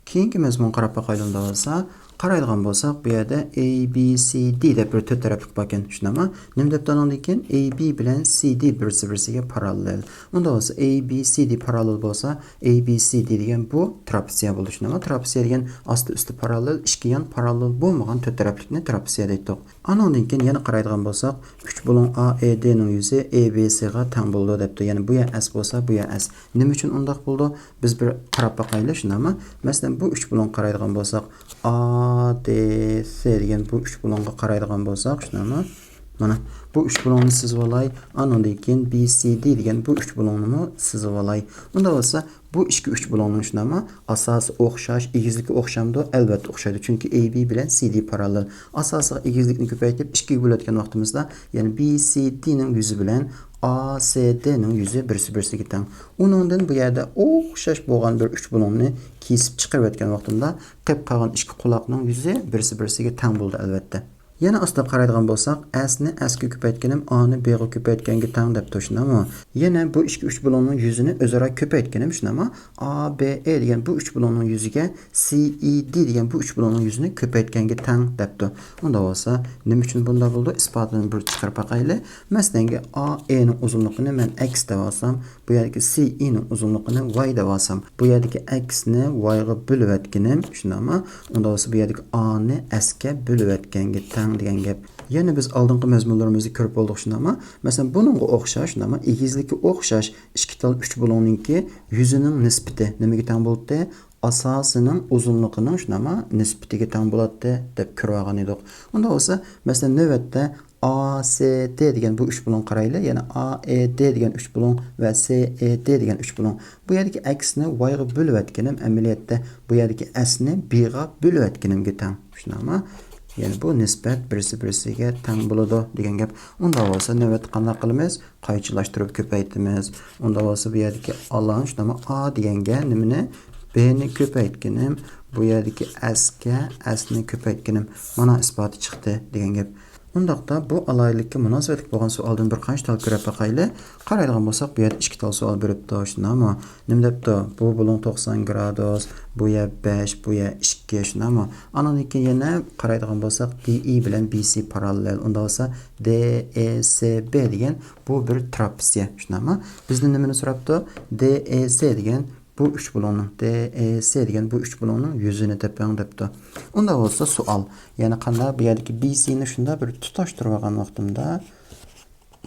Keyingi mazmun qarab boqaylik bo'lsa, qaraydigan bo'lsak, bu yerda ABCD deb bir to'rt taraflik bor ekan. Shunami? Nima deb tanildi ekan? AB bilan CD birisi-birisiga parallel. Unda bo'lsa ABCD parallel bo'lsa, ABCD degan bu trapeziya bo'ldi. Shunami? Trapeziya degan osti-usti parallel, ikki yon parallel bo'lmagan to'rt taraflikni trapeziya deydik. Anondan keyin yana qaraydigan bo'lsak, 3 bo'lin AED ning yuzi ABC ga teng bo'ldi debdi. Ya'ni bu ya S bo'lsa, bu ya S. Nima uchun undaq bo'ldi? Biz bir qarab baqaylik, shunami? Masalan, bu 3 bo'lin qaraydigan bo'lsak, ADC degan bu 3 bo'longa qaraydigan bo'lsak, shunami? Mana bu 3 bo'lonni sizib olay. Anondan keyin BCD degan bu 3 bo'lonni sizib olay. Unda bo'lsa, bu 2-3 bo'lonning shunami? Asosi o'xshash, egizligi o'xshamdi, albatta o'xshaydi. Chunki AB bilan CD parallel. Asosiga egizlikni ko'paytirib 2 ga bo'layotgan vaqtimizda, ya'ni BCD ning yuzi bilan ACD ning yuzi birisi-birisiga teng. Uningdan bu yerda o'xshash bo'lgan bir 3 bo'lonni kesib chiqarib o'tgan vaqtimda, qilib qolgan ikki quloqning yuzi birisi-birisiga teng bo'ldi albatta. Yana aslida qaraydigan bo'lsak, S ni S ga ko'paytganim, A ni B ga ko'paytganga teng deb turishindami? Yana bu 2-3 bo'lonning yuzini o'zaro ko'paytganim shunami? A, B, E degan bu 3 bo'lonning yuziga C, E, D degan bu 3 bo'lonning yuzini ko'paytganga teng debdi. Unda bo'lsa, nima uchun bunday bo'ldi? Isbotini bir chiqarib baqaylik. Masalan, A, E ning uzunligini men X deb olsam, bu yerdagi C, E ning uzunligini Y deb olsam, bu yerdagi X ni Y ga bo'lib o'tganim shunami? Unda bo'lsa, bu yerdagi A ni S ga bo'lib o'tganga teng degan gap. Yana biz oldingi mazmunlarimizni ko'rib bo'ldik shunami? Masalan, buningga o'xshash, shunami? Egizlikka o'xshash ikki tal 3 bo'lonninki yuzining nisbati nimaga teng bo'ldi? Asosining uzunligining shunami? Nisbatiga teng bo'ladi deb ko'rib olgan edik. Unda bo'lsa, masalan, navbatda ACD degan bu 3 bo'lon qaraylik. Yana AED degan 3 bo'lon va CED degan 3 bo'lon. Bu yerdagi X-ni Y ga bo'lib o'tganim, amaliyotda bu yerdagi S-ni B ga bo'lib o'tganimga teng. Shunami? Yani bu nisbat birisi-birisiga teng bo'ladi degan gap. Unda bo'lsa, navbat qanday qilamiz? Qaychilashtirib ko'paytimiz. Unda bo'lsa, bu yerdagi alan shunami? A deganga nimani? B ni ko'paytganim, bu yerdagi S ga S ni ko'paytganim. Mana isboti chiqdi degan gap. Undaqda bu alaylikka munosabatli bo'lgan savoldan bir qancha tal ko'rib baqaylik. Qaraydigan bo'lsak, bu yerda 2 tal savol beribdi, shunami? Nima debdi? Bu bo'lin 90 gradus, bu yer 5, bu yer 2, shunami? Andan keyin yana qaraydigan bo'lsak, DE bilan BC parallel. Unda bo'lsa DECB degan bu bir trapeziya, shunami? Bizdan nimani so'rabdi? DEC degan bu 3 bo'lonning DEC degan bu 3 bo'lonning yuzini tepang debdi. Unda bo'lsa savol, ya'ni qanday bu yerdagi BC ni shunda bir tutashtirib olgan vaqtimda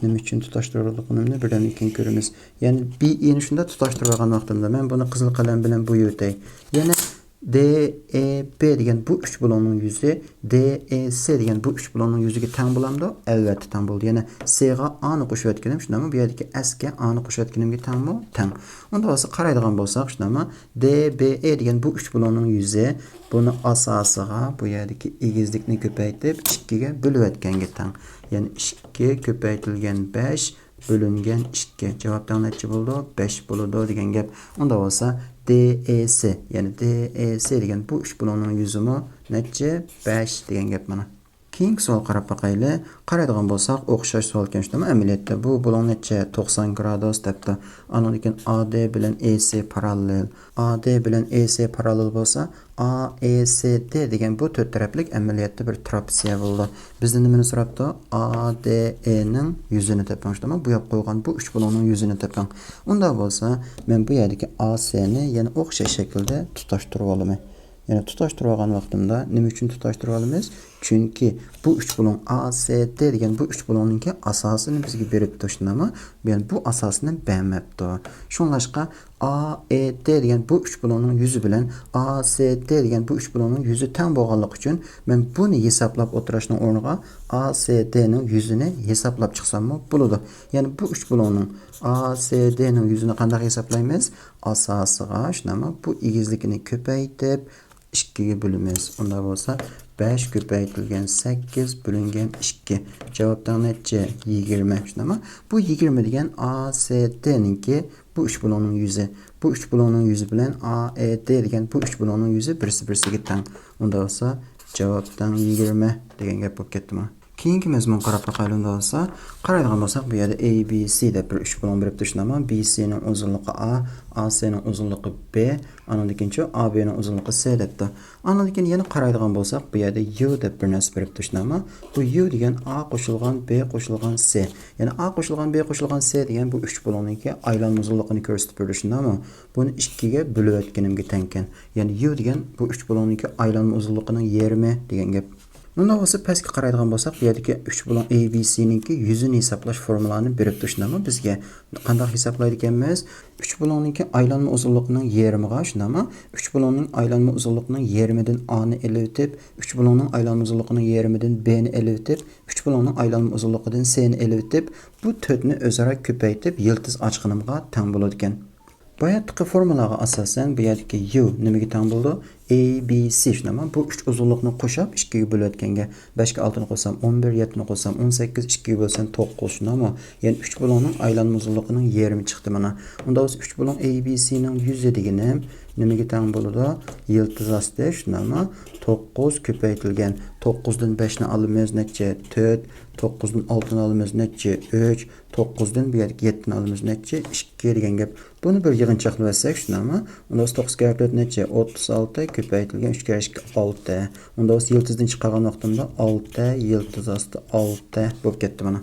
nima uchun tutashtirganligini birdan keyin ko'ramiz. Ya'ni BE ni shunda tutashtirib olgan vaqtimda men buni qizil qalam bilan bo'yatay. Yana DEB degan bu 3 bo'lonning yuzi DEC degan bu 3 bo'lonning yuziga teng bo'lamdi? Albatta teng bo'ldi. Yana C ga A ni qo'shib o'tganim, shunami? Bu yerdagi S ga A ni qo'shib o'tganimga tengmi? Teng. Unda bo'lsa qaraydigan bo'lsak, shunami? DBE degan bu 3 bo'lonning yuzi buni asosiga bu yerdagi egizlikni ko'paytirib 2 ga bo'lib o'tganga teng. Ya'ni 2 ko'paytirilgan 5 bo'lingan 2. Javobdan necha bo'ldi? 5 bo'ladi degan gap. Unda bo'lsa DEC, ya'ni DEC degan bu 3 bo'lonning yuzimi necha? 5 degan gap mana. Keyingi savol qarab baqaylik. Qaraydigan bo'lsak, o'xshash savol ekan shundami? Amaliyotda bu bo'lon necha? 90 gradus debdi. Andan keyin AD bilan EC parallel. AD bilan EC parallel bo'lsa, AECD degan bu to'rt taraflik amaliyotda bir trapeziya bo'ldi. Bizdan nimani so'rabdi? ADE ning yuzini tepang shundami? Bu yoqqa qo'ygan bu 3 bo'lonning yuzini tepang. Unda bo'lsa, men bu yerdagi AC ni yana o'xshash shaklda tutashtirib olaman. Yani tutashtirib olgan vaqtimda nima uchun tutashtirib olamiz? Chunki bu 3 bo'lon ACD degan bu 3 bo'lonninki asosini bizga beribdi shundami? Yani bu asosini bermabdi. Shunlashqa AED degan bu 3 bo'lonning yuzi bilan ACD degan bu 3 bo'lonning yuzi teng bo'lganligi uchun men buni hisoblab o'tirishning o'rniga ACD ning yuzini hisoblab chiqsammi bo'ladi. Yani bu 3 bo'lonning ACD ning yuzini qanday hisoblaymiz? Asosiga shunami? Bu egizlikni ko'paytirib 2 ga bo'lamiz. Unda bo'lsa 5 ko'paytirilgan 8 bo'lingan 2. Javobdan necha? 20. Shunami? Bu 20 degan ACD ninki bu 3 bo'lonning yuzi. Bu 3 bo'lonning yuzi bilan AED degan bu 3 bo'lonning yuzi birisi-birisiga teng. Unda bo'lsa javobdan 20 degan gap bo'lib ketdimi? Keyingi mazmun qarab baxaylıqda olsa, qaraydigan bolsaq, bu yerda A, B, C deb bir 3 bo'lin berib turishunama. B, C'ning uzunluğu A, C'ning uzunluğu B, anandikinchi A, B'ning uzunluğu C debdi. Anandikin yana qaraydigan bolsaq, bu yerda U deb bir narsa berib turishunama. Bu U degan A qo'shilgan B qo'shilgan C. Ya'ni A qo'shilgan B qo'shilgan C degan bu 3 bo'linninki aylanma uzunligini ko'rsatib berishunama. Buni 2 ga bo'lib o'tganimga tengkan. Ya'ni U degan bu 3 bo'linninki aylanma uzunligining yarmi degan gap. Bunda olsa pastga qaraydigan bolsaq, bu yerdagi 3 bo'lin ABC'ninki yuzini hisoblash formularini berib turishunama. Bizga qanday hisoblaydi ekanmiz? 3 bo'linninki aylanma uzunligining yarmiga shunama 3 bo'linning aylanma uzunligining yarmidan A ni elib o'tib, 3 bo'linning aylanma uzunligining yarmidan B ni elib o'tib, 3 bo'linning aylanma uzunligidan C ni elib o'tib, bu 4 ni o'zaro ko'paytib yildiz ochqinimga teng bo'ladi ekan. Bayatdagi formulaga asosan bu yerdagi U nimaga teng bo'ldi? A, B, C shunama bu 3 uzunlikni qo'shib 2 ga bo'lib o'tganga 5 ga 6 ni qo'shsam 11, 7 ni qo'shsam 18, 2 ga bo'lsam 9 shunama. Ya'ni 3 bo'linning aylanma uzunligining yarmi chiqdi mana. Unda o'zi 3 bo'lin A, B, C ning 100 degani nimaga teng bo'ladi? Yildiz osti shunama 9 ko'paytirilgan 9 dan 5 ni olamiz necha 4, 9 dan 6 ni olamiz necha 3, 9 dan bu yerga 7 ni olamiz necha 2 degan gap. Buni bir yig'inchoqlab olsak shunama. Unda 9 ga 4 necha 36 ko'paytirilgan 3 ga 2 6. Unda o'z yildizdan chiqqan vaqtimda 6 yildiz osti 6 bo'lib ketdi mana.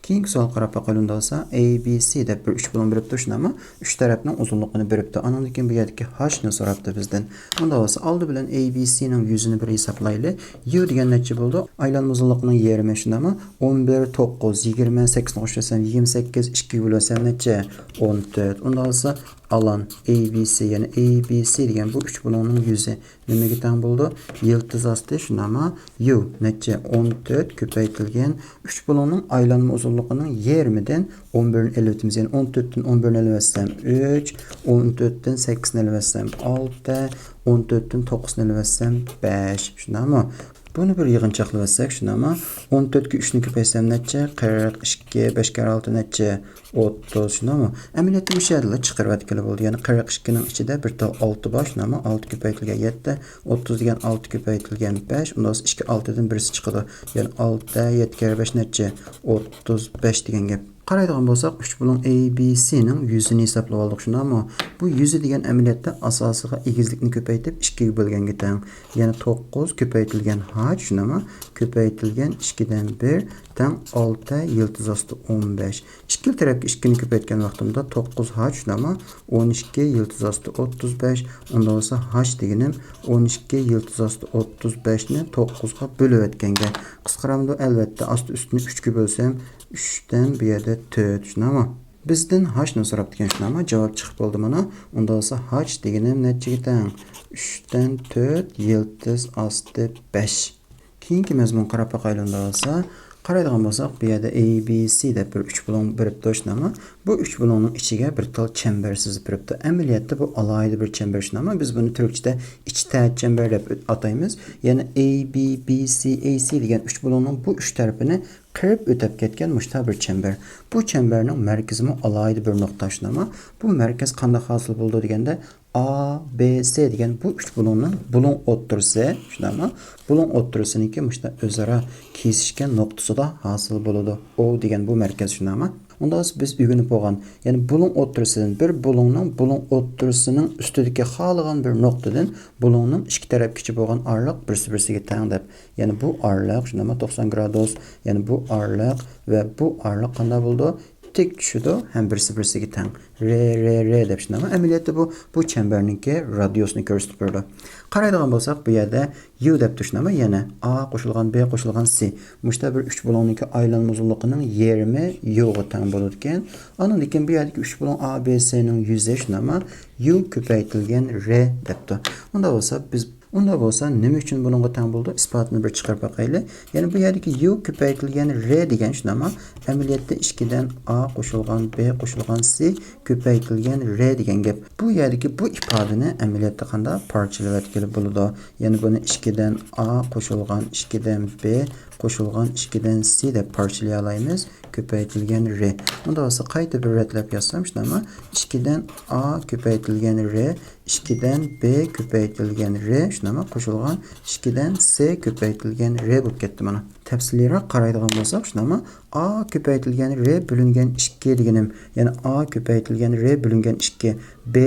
Keyingi savol qarab baxaylıqda olsa, A, B, C deb bir 3 bo'lin berib turishunama. 3 tarafning uzunligini beribdi. Andan keyin bu yerdagi H ni so'rabdi bizdan. Unda olsa, oldi bilan A, B, C ning yuzini bir hisoblaylik. U degan necha bo'ldi? Aylanma uzunligining yarmi shunama. 11, 9, 20, 8 ni qo'shsam 28, 2 bo'lsam necha? 14. Unda olsa alan ABC yani ABC degan bu 3 bo'linning yuzi nimaga teng bo'ldi? Yildiz osti shunama U necha 14 ko'paytirilgan 3 bo'linning aylanma uzunligining yarmidan 11 ni elib o'tamiz. Yani 14 dan 11 ni elib o'tsam 3, 14 dan 8 ni elib o'tsam 6, 14 dan 9 ni elib o'tsam 5 shunama. Bunu bir yig'inchoqlab olsak shunama 14 ga 3 ni ko'paysam necha 42, 5 ga 6 necha 30 shunama. Amaliyotda bu yerda chiqarib o'tgan bo'ldi. Ya'ni 42 ning ichida bir tal 6 bor shunama 6 ko'paytirilgan 7, 30 degan 6 ko'paytirilgan 5, unda 2 6 dan birisi chiqadi. Ya'ni 6, 7 ga 5 necha 35 degan gap. Qaraydigan bolsaq 3 bo'lin A, B, C ning yuzini hisoblab oldik shunama. Bu yuzi degan amaliyotda asosiga egizlikni ko'paytib 2 ga bo'lganga teng. Ya'ni 9 ko'paytirilgan H shunama ko'paytirilgan 2 dan 1 teng 6 yildiz osti 15. Ikkil tarafga 2 ni ko'paytgan vaqtimda 9H shunama 12 yildiz osti 35. Unda bo'lsa H deganim 12 yildiz osti 35 ni 9 ga bo'lib o'tganga. Qisqaramda albatta osti ustini 3 ga bo'lsam 3 dan bu yerda 4 shunama. Bizdan H ni so'rab turgan shunama javob chiqib bo'ldi mana. Unda bo'lsa H deganim nechaga teng? 3 dan 4 yildiz osti 5. Keyingi mazmun qarab baxaylıqda olsa, qaraydigan bolsaq, bu yerda A, B, C deb bir 3 bo'lin berib turishunama. Bu 3 bo'linning ichiga bir tal chamber sizib beribdi. Amaliyotda bu alayda bir chamber shunama. Biz buni turkchada ichta chamber deb ataymiz. Ya'ni A, B, B, C, A, C degan 3 bo'linning bu 3 tarafini qirib o'tib ketgan mushta bir chamber. Bu chamberning markazimi alayda bir nuqta shunama. Bu markaz qanday hosil bo'ldi deganda A, B, C degan bu 3 bo'linning bo'lin o'ttirisi shunama. Bo'lin o'ttirisiniki mushta o'zaro kesishgan nuqtasida hosil bo'ladi. O degan bu markaz shunama. Unda biz o'rganib bo'lgan, ya'ni bo'lin o'ttirisidan bir bo'lin o'ttirisining ustidagi xohlagan bir nuqtadan bo'linning ikki tarafgacha bo'lgan orliq birsi-birsiga teng deb. Ya'ni bu orliq shunama 90 gradus, ya'ni bu orliq va bu orliq qanday bo'ldi? Tik tushdi ham birsi-birsiga teng. R deb shunama. Amaliyotda bu chamberninki radiusini ko'rsatib berdi. Qaraydigan bolsaq, bu yerda U deb tushunama, yana A qo'shilgan B qo'shilgan C. Mushta bir 3 bo'linninki aylanma uzunligining yarmi U ga teng bo'ladi ekan. Andan keyin bu yerdagi 3 bo'lin A, B, C ning yuzi shunama U ko'paytirilgan R debdi. Unda bo'lsa nima uchun buningga teng bo'ldi? Isbotini bir chiqarib boqaylik. Ya'ni bu yerdagi U ko'paytirilgan R degan shunama amaliyotda 2 dan A qo'shilgan B qo'shilgan C ko'paytirilgan R degan gap. Bu yerdagi bu ifodani amaliyotda qanday parchalab o'tkazib bo'ladi? Ya'ni buni 2 dan A qo'shilgan 2 dan B qo'shilgan 2 dan C deb parchalay olamiz. Ko'paytirilgan R. Unda bo'lsa qayta bir ratlab yozsam shunama 2 dan A ko'paytirilgan R, 2 dan B ko'paytirilgan R shunama qo'shilgan 2 dan C ko'paytirilgan R bo'lib ketdi mana. tafsiliyroq qaraydigan bo'lsak, shunama a ko'paytirilgan r bo'lingan 2 deganim, ya'ni a ko'paytirilgan r bo'lingan 2, b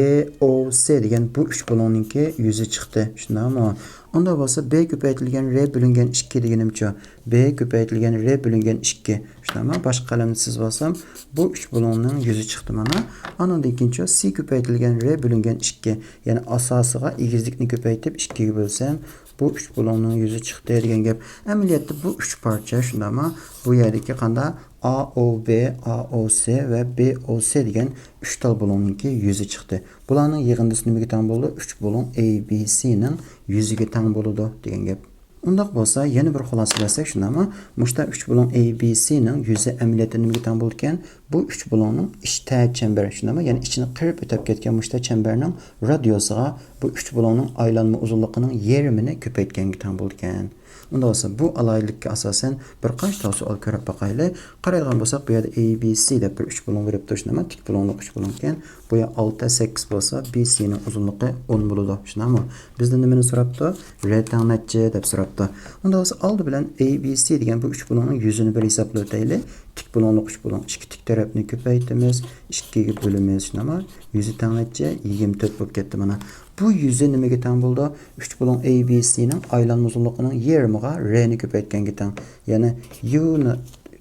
o c degan bu 3 bo'loningki yuzi chiqdi. Shundami? Onda bo'lsa b ko'paytirilgan r bo'lingan 2 deganimcha, b ko'paytirilgan r bo'lingan 2. Shundami? Boshqa qalamni chizib olsam, bu 3 bo'lonning yuzi chiqdi mana. Andan keyin c ko'paytirilgan r bo'lingan 2, ya'ni asosiga egizlikni ko'paytib 2 ga bo'lsam, bu 3 bo'lonning yuzi chiqdi degan gap. Amaliyotda bu 3 parcha, shundami? Bu yerdagi qanda AOB, AOC va BOC degan 3 tal bo'lonninki yuzi chiqdi. Bularning yig'indisi nimaga teng bo'ldi? 3 bo'lon ABC ning yuziga teng bo'ladi degan gap. Undaq bo'lsa, yana bir xulosalashsak shundami? Mushta 3 bo'lon ABC ning yuzi amaliyotda nimaga teng bo'ldi ekan? Bu 3 bo'lonning ichta chember, shundami? Ya'ni ichini qirib o'tib ketgan mushta chemberning radiosiga bu 3 bo'lonning aylanma uzunligining yarmini ko'paytganga teng bo'ldi ekan. Unda bo'lsa bu alaylikka asosan bir qancha tavsiya ko'rib boqaylik. Qaraydigan bo'lsak, bu yerda ABC deb bir 3 bo'lon berib turishnaman, tik bo'lonlik 3 bo'lon ekan. Bu yer 6 8 bo'lsa, BC ning uzunligi 10 bo'ladi. Shundami? Bizdan nimani so'rabdi? R teng necha deb so'rabdi. Unda bo'lsa oldi bilan ABC degan bu 3 bo'lonning yuzini bir hisoblab o'taylik. Tik bo'lonlik 3 bo'lon, ikki tik tarafni ko'paytamiz, 2 ga bo'lamiz. Shundami? Yuzi teng necha? 24 bo'lib ketdi mana. Bu yuzi nimaga teng bo'ldi? 3 bo'lon ABC ning aylanma uzunligining yarmiga r ni ko'paytganga teng. Ya'ni u ni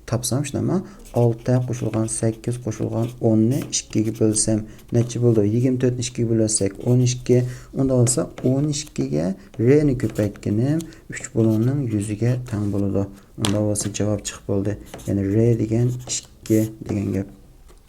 topsam shunami? 6 qo'shilgan 8 qo'shilgan 10 ni 2 ga bo'lsam necha bo'ldi? 24 ni 2 ga bo'lasak 12. Unda bo'lsa 12 ga r ni ko'paytganim 3 bo'lonning yuziga teng bo'ladi. Unda bo'lsa javob chiqib bo'ldi. Ya'ni r degan 2 degan gap.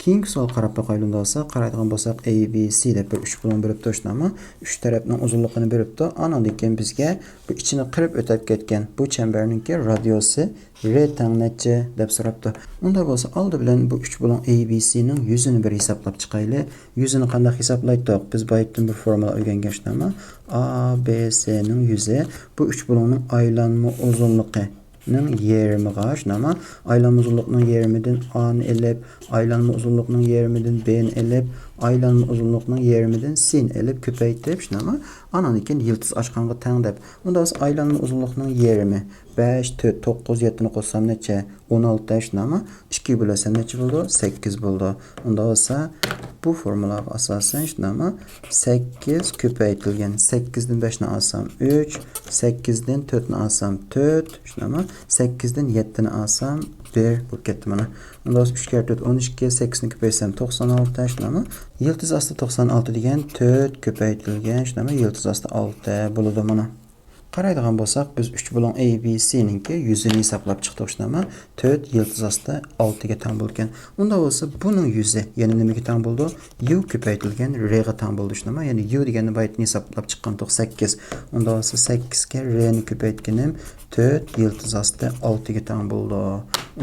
Keyingi savol qarab boqaylik bo'lsa, qaraydigan bo'lsak ABC deb bir 3 bo'lon berib turishmi? 3 tarafning uzunligini beribdi. Andan keyin bizga bu ichini qirib o'tib ketgan bu chambarningki radiosi r teng necha deb so'rabdi. Unda bo'lsa, oldi bilan bu 3 bo'lon ABC ning yuzini bir hisoblab chiqaylik. Yuzini qanday hisoblaydik? Biz boyitdan bir formula o'rganganmiz. ABC ning yuzi bu 3 bo'lonning aylanma uzunligi ning yarmiga, shunami? Aylanma uzunligining yarmidan A ni elib, aylanma uzunligining yarmidan B ni elib, aylanma uzunligining yarmidan C ni elib ko'paytib, shunami? Anan keyin yildiz ochqanga teng deb. Unda biz aylanma uzunligining yarmi 5, 4, 9, 7 ni qo'shsam necha? 16, shunami? 2 bo'lasam necha bo'ldi? 8 bo'ldi. Unda bo'lsa bu formulaga asosan shunami? 8 ko'paytirilgan 8 dan 5 ni olsam 3, 8 dan 4 ni olsam 4, shunami? 8 dan 7 ni olsam 1 bo'lib ketdi mana. Unda 3 kere 4 12, 8 ni ko'paysam 96, shunami? Yildiz osti 96 degan 4 ko'paytirilgan, shunami? Yildiz osti 6 bo'ladi mana. Qaraydigan bo'lsak, biz 3 bo'lon ABC ningki yuzini hisoblab chiqdik, shunami? 4 yildiz osti 6 ga teng bo'lgan. Unda bo'lsa, buning yuzi, ya'ni nimaga teng bo'ldi? U ko'paytirilgan r ga teng bo'ldi, shunami? Ya'ni u deganni boyitni hisoblab chiqqandik 8. Unda bo'lsa 8 ga r ni ko'paytganim 4 yildiz osti 6 ga teng bo'ldi.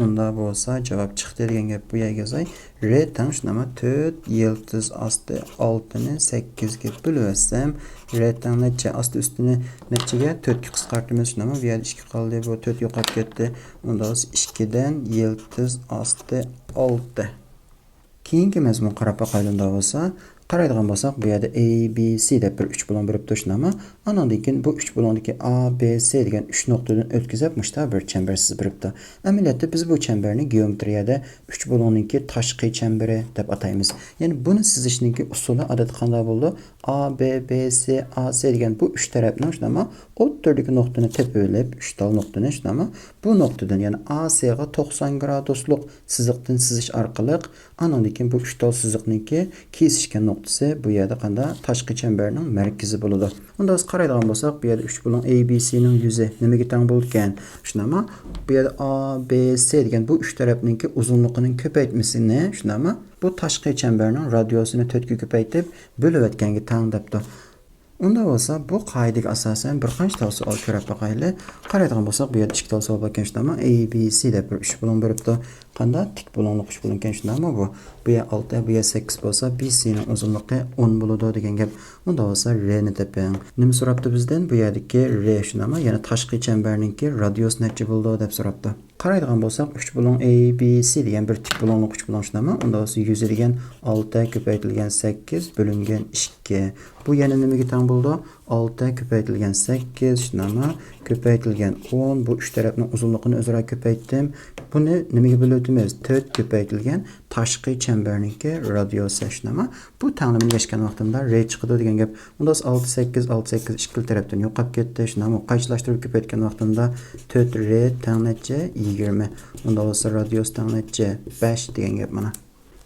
Unda bo'lsa javob chiqdi degan gap bu yerga yozay. R teng shunami? 4 yildiz osti 6 ni 8 ga bo'lib olsam, r teng necha? Osti ustini nechaga? 4 ga qisqartimiz, shunami? Bu yerda 2 qoldi, bu 4 yo'qolib ketdi. Unda 2 dan yildiz osti 6. Keyingi mazmun qarab boqaylik bo'lsa, qaraydigan bo'lsak, bu yerda ABC deb bir 3 bo'lon berib turishmi? Andan keyin bu 3 bo'londagi ABC degan 3 nuqtadan o'tkazib mushta bir chambersiz beribdi. Amaliyotda biz bu chamberni geometriyada 3 bo'lonningki tashqi chamberi deb ataymiz. Ya'ni buni sizishninki usuli odat qanday bo'ldi? A, B, B, C, A, C degan bu 3 tarafning shunami? O'rtadagi nuqtani tepalab 3 tal nuqtani shunami? Bu nuqtadan, ya'ni A, C ga 90 graduslik chiziqdan chizish orqali andan keyin bu 3 tal chiziqningki kesishgan nuqtasi bu yerda qanday tashqi chamberning markazi bo'ladi. Unda biz qaraydigan bo'lsak, bu yerda 3 bo'lon ABC ning yuzi nimaga teng bo'lgan? Shunami? Bu yerda A, B, C degan bu 3 tarafningki uzunligining ko'paytmasini, shunami? Bu tashqi chamberning radiosini 4 ga ko'paytib bo'lib o'tganga teng debdi. Unda bo'lsa, bu qoidaga asosan bir qancha tavsiya ko'rib boqaylik. Qaraydigan bo'lsak, bu yerda 2 tavsiya bo'lgan shunami? ABC deb bir 3 bo'lon beribdi. Qanday tik bo'lonlik 3 bo'lgan ekan shunami bu? Bu yer 6, bu yer 8 bo'lsa, BC ning uzunligi 10 bo'ladi degan gap. Unda bo'lsa, R ni toping. Nima so'rabdi bizdan? Bu yerdagi R shunami? Ya'ni tashqi chamberningki radius necha bo'ldi deb so'rabdi. Qaraydigan bo'lsak, 3 bo'lon ABC degan bir tik bo'lonlik 3 bo'lon shunami? Unda bo'lsa, 100 degan 6 ko'paytirilgan 8 bo'lingan 2. Bu yana nimaga teng bo'ldi? 6 ko'paytirilgan 8 shunami? köpeytilgan 10 bu 3 tarafning uzunligini o'zaro ko'paytdim. Buni nimaga bo'layotimiz? 4 ko'paytilgan tashqi chambarniki radiusi shunaqa. Bu tanglimni yashgan vaqtimda r chiqadi degan gap. Unda 6 8 6 8 ikki tarafdan yo'qolib ketdi. Shunaqa qaychilashtirib ko'paytgan vaqtimda 4 r tang necha 20. Unda bo'lsa radius tang necha 5 degan gap mana.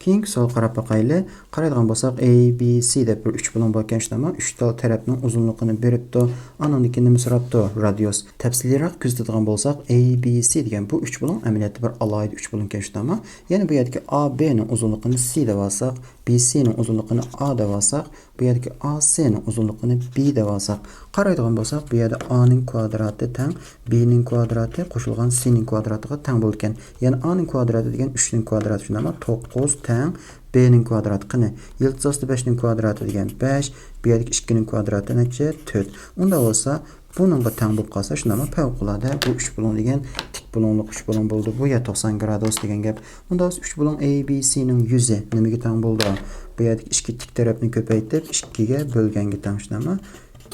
Keyingi savol qarab baqayli. Qaraydigan bo'lsak A, B, C deb bir 3 bo'lin bo'lgan shunama 3 ta tarafning uzunligini beribdi. Anandiki nima so'rabdi? Radius. Tafsilroq kuzatadigan bo'lsak A, B, C degan bu 3 bo'lin amaliyotda bir alohida 3 bo'lin ekan shunama. Ya'ni bu yerdagi A, B ning uzunligini C deb olsak, B, C ning uzunligini A deb olsak, bu yerdagi A, C ning uzunligini B deb olsak, qaraydigan bo'lsak bu yerda A ning kvadrati tang B ning kvadrati qo'shilgan C ning kvadratiga tang bo'lgan. Ya'ni A ning kvadrati degan 3 ning kvadrati shunama 9 tang B ning kvadrati qani. Yildiz osti 5 ning kvadrati degan 5, bu yerdagi 2 ning kvadrati necha 4. Unda bo'lsa buningga tang bo'lib qolsa shunama favqulodda bu 3 bo'lin degan tik bo'lonliq 3 bo'lin bo'ldi. Bu yer 90 gradus degan gap. Unda 3 bo'lin A, B, C ning yuzi nimaga tang bo'ldi? Bu yerdagi ikki tik tarafni ko'paytirib 2 ga bo'lganga tang shunama.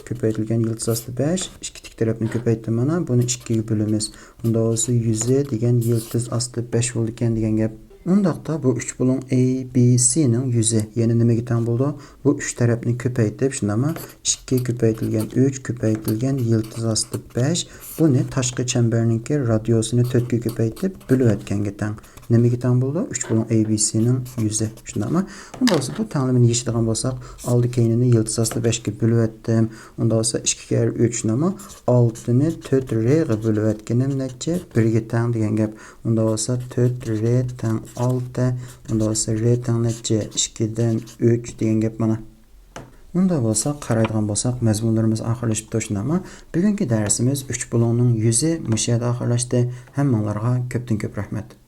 Ko'paytirilgan yildiz osti 5, ikki tik tarafni ko'paytirib mana buni 2 ga bo'lamiz. Unda bo'lsa yuzi degan yildiz osti 5 bo'ldi ekan degan gap. Undaqda bu 3 bo'lin A, B, C ning yuzi yana nimaga tang bo'ldi? Bu 3 tarafni ko'paytirib shunama 2 ko'paytirilgan 3 ko'paytirilgan yildiz osti 5 buni tashqi chambarniki radiusini 4 ga ko'paytirib bo'lib o'tganga tang. Nimaga tang bo'ldi? 3 bo'lin A, B, C ning yuzi shunama. Unda bo'lsa bu tanglimni yechadigan bo'lsak, oldi keynini yildiz osti 5 ga bo'lib o'tdim. Unda bo'lsa 2 kar 3 shunama 6 ni 4 r ga bo'lib o'tganim necha 1 ga tang degan gap. Unda bo'lsa 4 r tang 6, unda bo'lsa r tang necha 2 dan 3 degan gap mana. Unda bo'lsa qaraydigan bo'lsak mazmunlarimiz oxirlashib to'shnama. Bugungi darsimiz 3 bo'lonning yuzi mush yerda oxirlashdi. Hammanglarga ko'pdan ko'p rahmat.